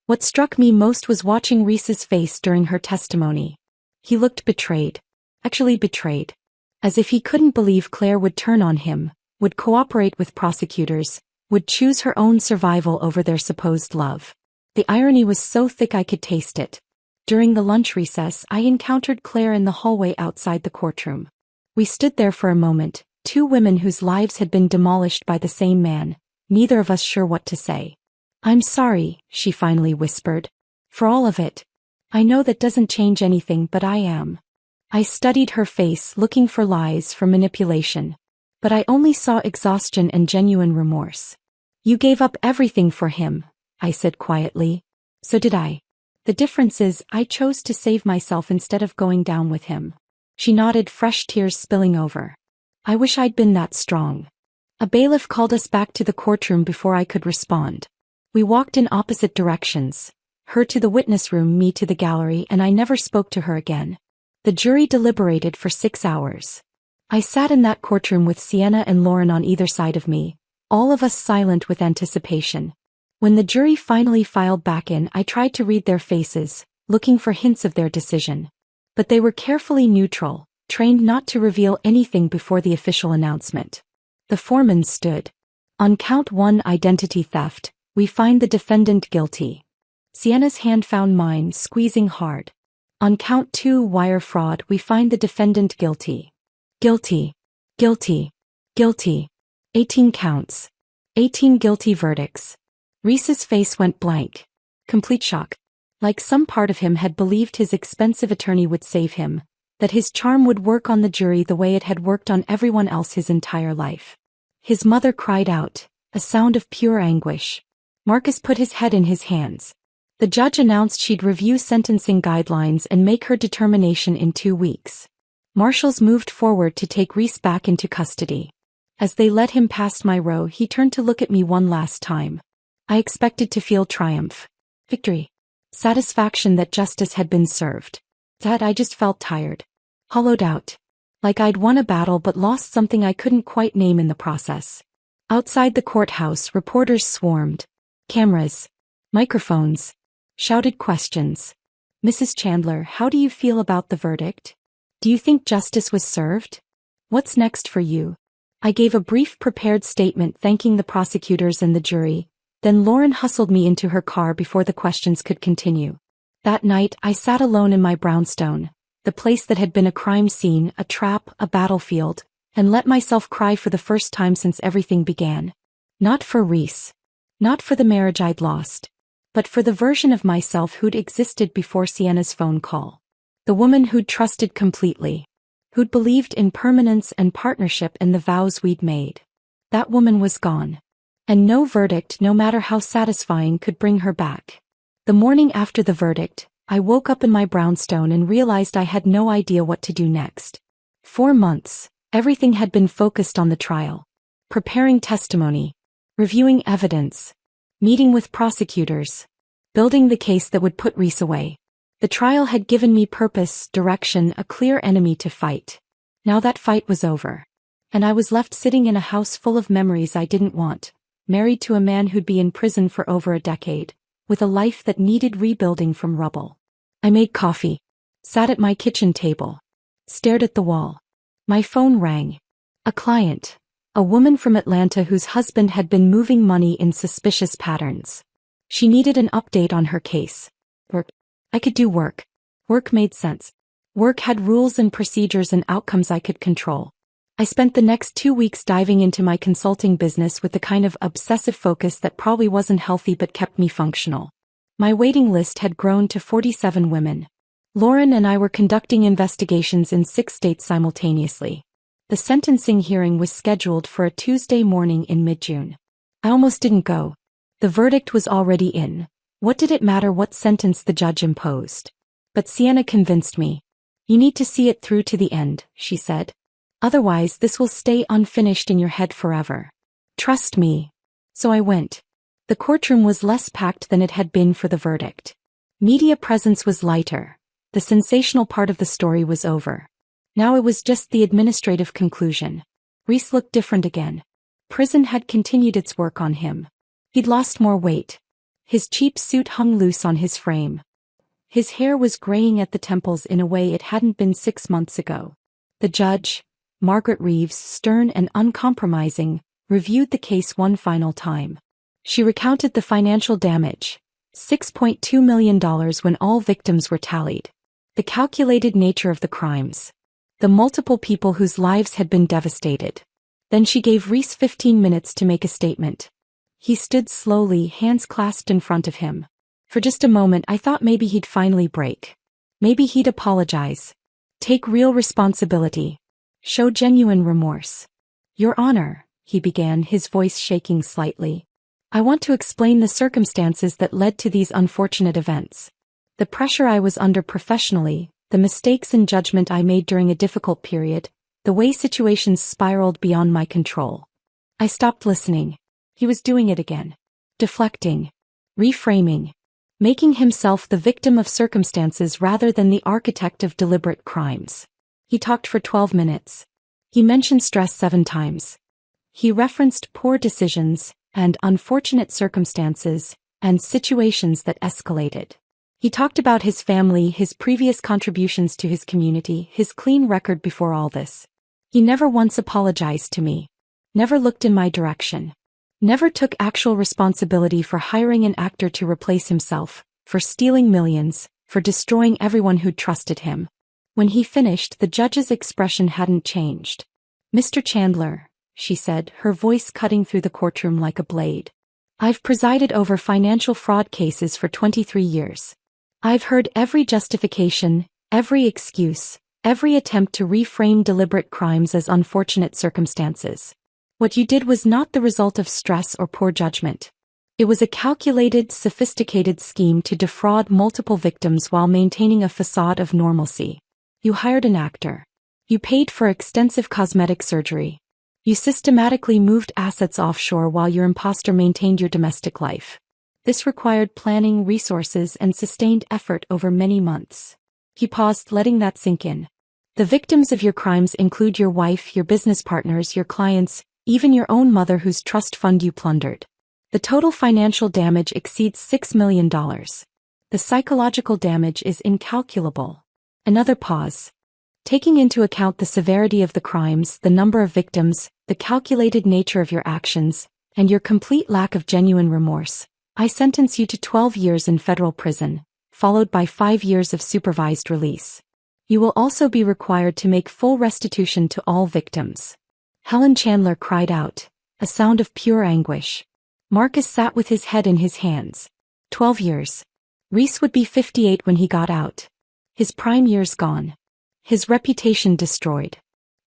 What struck me most was watching Reese's face during her testimony. He looked betrayed. Actually betrayed. As if he couldn't believe Claire would turn on him, would cooperate with prosecutors, would choose her own survival over their supposed love. The irony was so thick I could taste it. During the lunch recess, I encountered Claire in the hallway outside the courtroom. We stood there for a moment, two women whose lives had been demolished by the same man, neither of us sure what to say. "I'm sorry," she finally whispered. "For all of it. I know that doesn't change anything, but I am." I studied her face, looking for lies, for manipulation. But I only saw exhaustion and genuine remorse. "You gave up everything for him," I said quietly. "So did I. The difference is, I chose to save myself instead of going down with him." She nodded, fresh tears spilling over. "I wish I'd been that strong." A bailiff called us back to the courtroom before I could respond. We walked in opposite directions. Her to the witness room, me to the gallery, and I never spoke to her again. The jury deliberated for 6 hours. I sat in that courtroom with Sienna and Lauren on either side of me, all of us silent with anticipation. When the jury finally filed back in, I tried to read their faces, looking for hints of their decision. But they were carefully neutral, trained not to reveal anything before the official announcement. The foreman stood. On count 1 identity theft, we find the defendant guilty. Sienna's hand found mine, squeezing hard. On count 2 wire fraud, we find the defendant guilty. Guilty. Guilty. Guilty. 18 counts. 18 guilty verdicts. Reese's face went blank. Complete shock. Like some part of him had believed his expensive attorney would save him, that his charm would work on the jury the way it had worked on everyone else his entire life. His mother cried out, a sound of pure anguish. Marcus put his head in his hands. The judge announced she'd review sentencing guidelines and make her determination in 2 weeks. Marshals moved forward to take Reese back into custody. As they led him past my row, he turned to look at me one last time. I expected to feel triumph. Victory. Satisfaction that justice had been served. That I just felt tired. Hollowed out. Like I'd won a battle but lost something I couldn't quite name in the process. Outside the courthouse, reporters swarmed. Cameras. Microphones. Shouted questions. Mrs. Chandler, how do you feel about the verdict? Do you think justice was served? What's next for you? I gave a brief prepared statement thanking the prosecutors and the jury. Then Lauren hustled me into her car before the questions could continue. That night, I sat alone in my brownstone, the place that had been a crime scene, a trap, a battlefield, and let myself cry for the first time since everything began. Not for Reese. Not for the marriage I'd lost. But for the version of myself who'd existed before Sienna's phone call. The woman who'd trusted completely. Who'd believed in permanence and partnership and the vows we'd made. That woman was gone. And no verdict, no matter how satisfying, could bring her back. The morning after the verdict, I woke up in my brownstone and realized I had no idea what to do next. 4 months, everything had been focused on the trial. Preparing testimony. Reviewing evidence. Meeting with prosecutors. Building the case that would put Reese away. The trial had given me purpose, direction, a clear enemy to fight. Now that fight was over. And I was left sitting in a house full of memories I didn't want, married to a man who'd be in prison for over a decade, with a life that needed rebuilding from rubble. I made coffee. Sat at my kitchen table. Stared at the wall. My phone rang. A client. A woman from Atlanta whose husband had been moving money in suspicious patterns. She needed an update on her case. Work. I could do work. Work made sense. Work had rules and procedures and outcomes I could control. I spent the next 2 weeks diving into my consulting business with the kind of obsessive focus that probably wasn't healthy but kept me functional. My waiting list had grown to 47 women. Lauren and I were conducting investigations in 6 states simultaneously. The sentencing hearing was scheduled for a Tuesday morning in mid-June. I almost didn't go. The verdict was already in. What did it matter what sentence the judge imposed? But Sienna convinced me. You need to see it through to the end, she said. Otherwise, this will stay unfinished in your head forever. Trust me. So I went. The courtroom was less packed than it had been for the verdict. Media presence was lighter. The sensational part of the story was over. Now it was just the administrative conclusion. Reese looked different again. Prison had continued its work on him. He'd lost more weight. His cheap suit hung loose on his frame. His hair was graying at the temples in a way it hadn't been 6 months ago. The judge, Margaret Reeves, stern and uncompromising, reviewed the case one final time. She recounted the financial damage. $6.2 million when all victims were tallied. The calculated nature of the crimes. The multiple people whose lives had been devastated. Then she gave Reese 15 minutes to make a statement. He stood slowly, hands clasped in front of him. For just a moment I thought maybe he'd finally break. Maybe he'd apologize. Take real responsibility. Show genuine remorse. Your Honor, he began, his voice shaking slightly. I want to explain the circumstances that led to these unfortunate events. The pressure I was under professionally, the mistakes in judgment I made during a difficult period, the way situations spiraled beyond my control. I stopped listening. He was doing it again. Deflecting. Reframing. Making himself the victim of circumstances rather than the architect of deliberate crimes. He talked for 12 minutes. He mentioned stress 7 times. He referenced poor decisions, and unfortunate circumstances, and situations that escalated. He talked about his family, his previous contributions to his community, his clean record before all this. He never once apologized to me. Never looked in my direction. Never took actual responsibility for hiring an actor to replace himself, for stealing millions, for destroying everyone who'd trusted him. When he finished, the judge's expression hadn't changed. "Mr. Chandler," she said, her voice cutting through the courtroom like a blade. "I've presided over financial fraud cases for 23 years. I've heard every justification, every excuse, every attempt to reframe deliberate crimes as unfortunate circumstances. What you did was not the result of stress or poor judgment. It was a calculated, sophisticated scheme to defraud multiple victims while maintaining a facade of normalcy. You hired an actor. You paid for extensive cosmetic surgery. You systematically moved assets offshore while your imposter maintained your domestic life. This required planning, resources, and sustained effort over many months." He paused, letting that sink in. "The victims of your crimes include your wife, your business partners, your clients, even your own mother whose trust fund you plundered. The total financial damage exceeds $6 million. The psychological damage is incalculable." Another pause. "Taking into account the severity of the crimes, the number of victims, the calculated nature of your actions, and your complete lack of genuine remorse, I sentence you to 12 years in federal prison, followed by 5 years of supervised release. You will also be required to make full restitution to all victims." Helen Chandler cried out, a sound of pure anguish. Marcus sat with his head in his hands. 12 years. Reese would be 58 when he got out. His prime years gone. His reputation destroyed.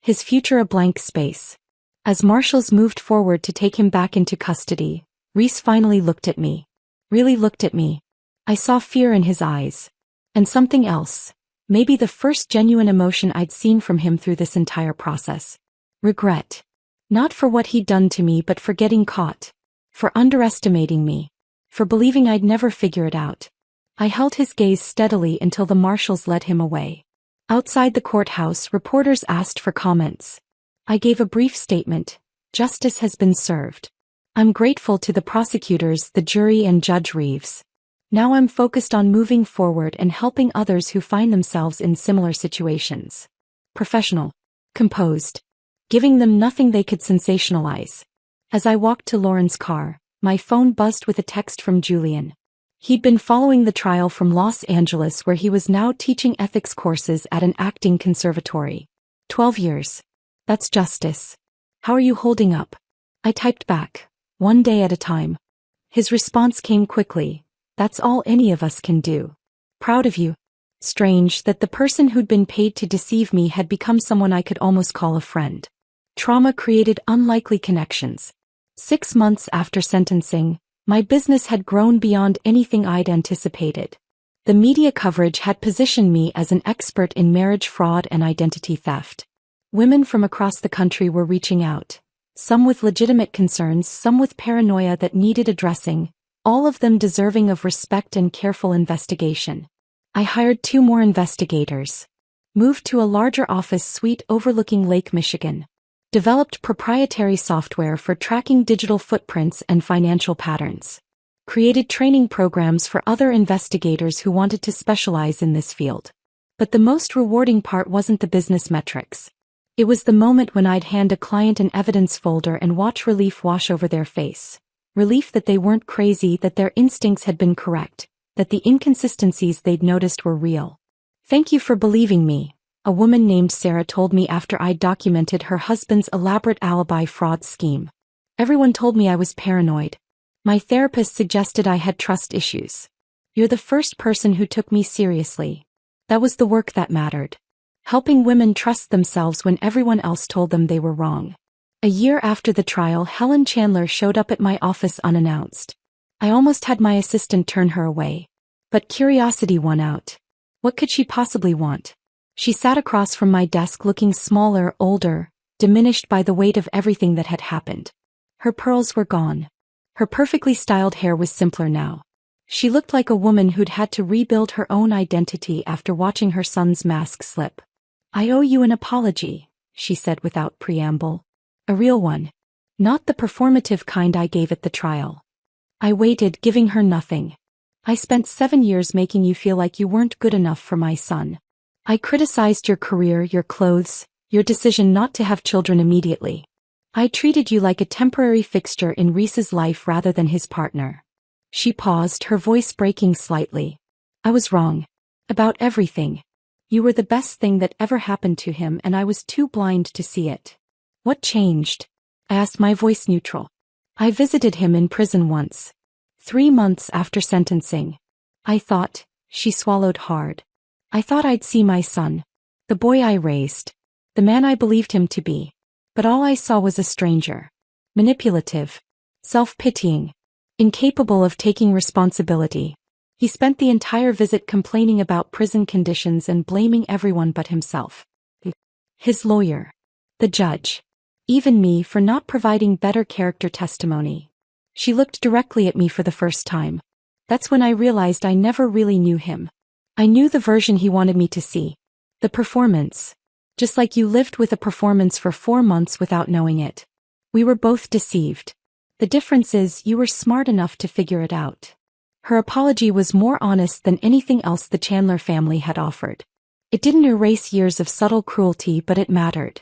His future a blank space. As marshals moved forward to take him back into custody, Reese finally looked at me. Really looked at me. I saw fear in his eyes. And something else. Maybe the first genuine emotion I'd seen from him through this entire process. Regret. Not for what he'd done to me, but for getting caught. For underestimating me. For believing I'd never figure it out. I held his gaze steadily until the marshals led him away. Outside the courthouse, reporters asked for comments. I gave a brief statement. Justice has been served. I'm grateful to the prosecutors, the jury, and Judge Reeves. Now I'm focused on moving forward and helping others who find themselves in similar situations. Professional. Composed. Giving them nothing they could sensationalize. As I walked to Lauren's car, my phone buzzed with a text from Julian. He'd been following the trial from Los Angeles, where he was now teaching ethics courses at an acting conservatory. 12 years. That's justice. How are you holding up? I typed back. One day at a time. His response came quickly. That's all any of us can do. Proud of you. Strange that the person who'd been paid to deceive me had become someone I could almost call a friend. Trauma created unlikely connections. 6 months after sentencing, my business had grown beyond anything I'd anticipated. The media coverage had positioned me as an expert in marriage fraud and identity theft. Women from across the country were reaching out. Some with legitimate concerns, some with paranoia that needed addressing, all of them deserving of respect and careful investigation. I hired 2 more investigators. Moved to a larger office suite overlooking Lake Michigan. Developed proprietary software for tracking digital footprints and financial patterns. Created training programs for other investigators who wanted to specialize in this field. But the most rewarding part wasn't the business metrics. It was the moment when I'd hand a client an evidence folder and watch relief wash over their face. Relief that they weren't crazy, that their instincts had been correct, that the inconsistencies they'd noticed were real. "Thank you for believing me," a woman named Sarah told me after I'd documented her husband's elaborate alibi fraud scheme. "Everyone told me I was paranoid. My therapist suggested I had trust issues. You're the first person who took me seriously. That was the work that mattered. Helping women trust themselves when everyone else told them they were wrong." A year after the trial, Helen Chandler showed up at my office unannounced. I almost had my assistant turn her away. But curiosity won out. What could she possibly want? She sat across from my desk looking smaller, older, diminished by the weight of everything that had happened. Her pearls were gone. Her perfectly styled hair was simpler now. She looked like a woman who'd had to rebuild her own identity after watching her son's mask slip. "I owe you an apology," she said without preamble. "A real one. Not the performative kind I gave at the trial." I waited, giving her nothing. I spent 7 years making you feel like you weren't good enough for my son. I criticized your career, your clothes, your decision not to have children immediately. I treated you like a temporary fixture in Reese's life rather than his partner. She paused, her voice breaking slightly. I was wrong. About everything. You were the best thing that ever happened to him and I was too blind to see it. What changed? I asked, my voice neutral. I visited him in prison once. 3 months after sentencing. I thought, she swallowed hard. I thought I'd see my son. The boy I raised. The man I believed him to be. But all I saw was a stranger. Manipulative. Self-pitying. Incapable of taking responsibility. He spent the entire visit complaining about prison conditions and blaming everyone but himself. His lawyer. The judge. Even me for not providing better character testimony. She looked directly at me for the first time. That's when I realized I never really knew him. I knew the version he wanted me to see. The performance. Just like you lived with a performance for 4 months without knowing it. We were both deceived. The difference is you were smart enough to figure it out. Her apology was more honest than anything else the Chandler family had offered. It didn't erase years of subtle cruelty, but it mattered.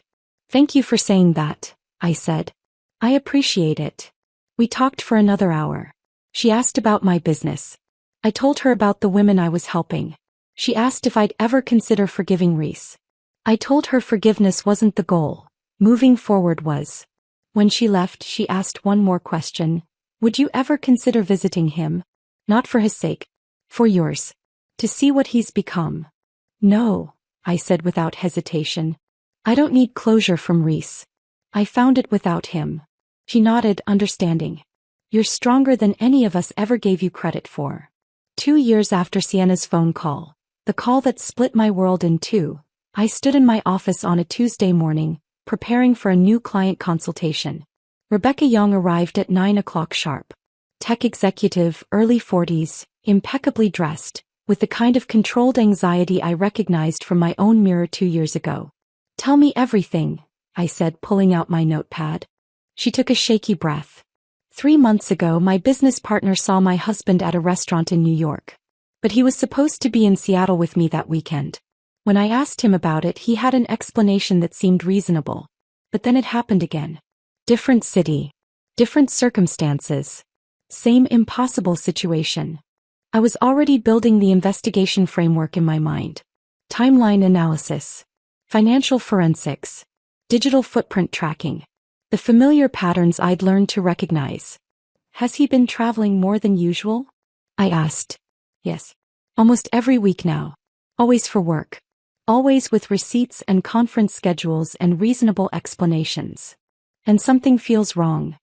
Thank you for saying that, I said. I appreciate it. We talked for another hour. She asked about my business. I told her about the women I was helping. She asked if I'd ever consider forgiving Reese. I told her forgiveness wasn't the goal. Moving forward was. When she left, she asked one more question. Would you ever consider visiting him? Not for his sake. For yours. To see what he's become. No, I said without hesitation. I don't need closure from Reese. I found it without him. She nodded, understanding. You're stronger than any of us ever gave you credit for. 2 years after Sienna's phone call, the call that split my world in two, I stood in my office on a Tuesday morning, preparing for a new client consultation. Rebecca Young arrived at 9 o'clock sharp. Tech executive, early 40s, impeccably dressed, with the kind of controlled anxiety I recognized from my own mirror 2 years ago. Tell me everything, I said, pulling out my notepad. She took a shaky breath. 3 months ago, my business partner saw my husband at a restaurant in New York. But he was supposed to be in Seattle with me that weekend. When I asked him about it, he had an explanation that seemed reasonable. But then it happened again. Different city. Different circumstances. Same impossible situation. I was already building the investigation framework in my mind. Timeline analysis. Financial forensics. Digital footprint tracking. The familiar patterns I'd learned to recognize. Has he been traveling more than usual? I asked. Yes. Almost every week now. Always for work. Always with receipts and conference schedules and reasonable explanations. And something feels wrong.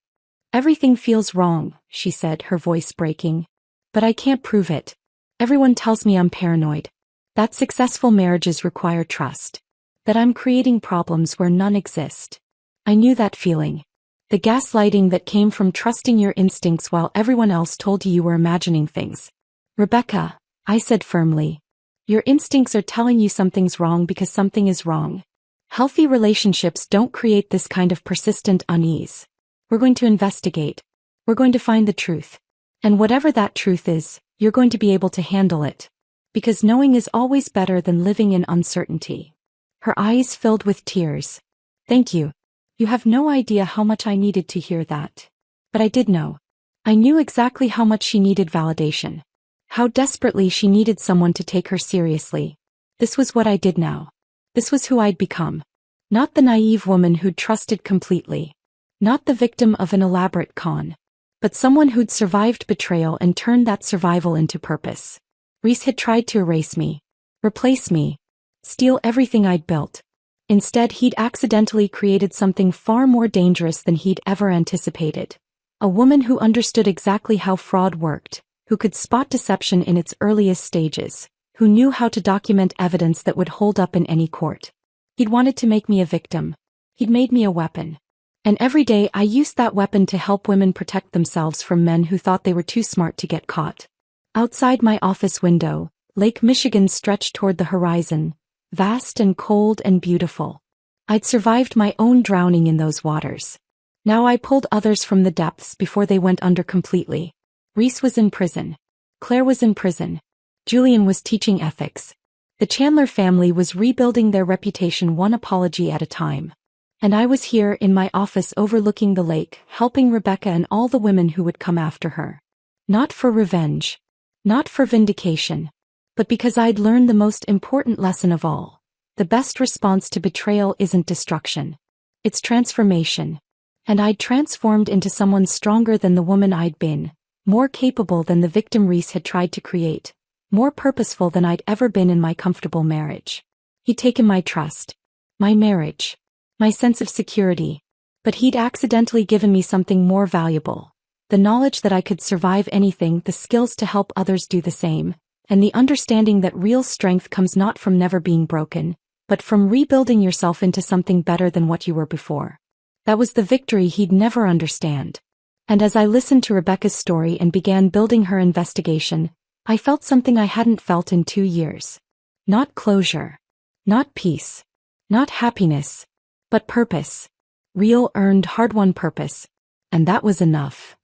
Everything feels wrong, she said, her voice breaking. But I can't prove it. Everyone tells me I'm paranoid. That successful marriages require trust. That I'm creating problems where none exist. I knew that feeling. The gaslighting that came from trusting your instincts while everyone else told you were imagining things. Rebecca, I said firmly. Your instincts are telling you something's wrong because something is wrong. Healthy relationships don't create this kind of persistent unease. We're going to investigate. We're going to find the truth. And whatever that truth is, you're going to be able to handle it. Because knowing is always better than living in uncertainty. Her eyes filled with tears. Thank you. You have no idea how much I needed to hear that. But I did know. I knew exactly how much she needed validation. How desperately she needed someone to take her seriously. This was what I did now. This was who I'd become. Not the naive woman who'd trusted completely. Not the victim of an elaborate con. But someone who'd survived betrayal and turned that survival into purpose. Reese had tried to erase me. Replace me. Steal everything I'd built. Instead, he'd accidentally created something far more dangerous than he'd ever anticipated. A woman who understood exactly how fraud worked, who could spot deception in its earliest stages, who knew how to document evidence that would hold up in any court. He'd wanted to make me a victim. He'd made me a weapon. And every day I used that weapon to help women protect themselves from men who thought they were too smart to get caught. Outside my office window, Lake Michigan stretched toward the horizon, vast and cold and beautiful. I'd survived my own drowning in those waters. Now I pulled others from the depths before they went under completely. Reese was in prison. Claire was in prison. Julian was teaching ethics. The Chandler family was rebuilding their reputation one apology at a time. And I was here in my office overlooking the lake, helping Rebecca and all the women who would come after her. Not for revenge. Not for vindication. But because I'd learned the most important lesson of all. The best response to betrayal isn't destruction. It's transformation. And I'd transformed into someone stronger than the woman I'd been, more capable than the victim Reese had tried to create, more purposeful than I'd ever been in my comfortable marriage. He'd taken my trust, my marriage, my sense of security, but he'd accidentally given me something more valuable. The knowledge that I could survive anything, the skills to help others do the same, and the understanding that real strength comes not from never being broken, but from rebuilding yourself into something better than what you were before. That was the victory he'd never understand. And as I listened to Rebecca's story and began building her investigation, I felt something I hadn't felt in 2 years. Not closure. Not peace. Not happiness. But purpose. Real, earned, hard-won purpose. And that was enough.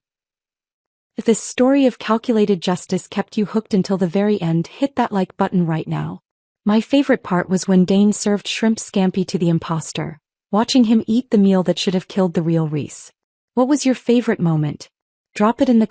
If this story of calculated justice kept you hooked until the very end, hit that like button right now. My favorite part was when Dane served shrimp scampi to the imposter, watching him eat the meal that should have killed the real Reese. What was your favorite moment? Drop it in the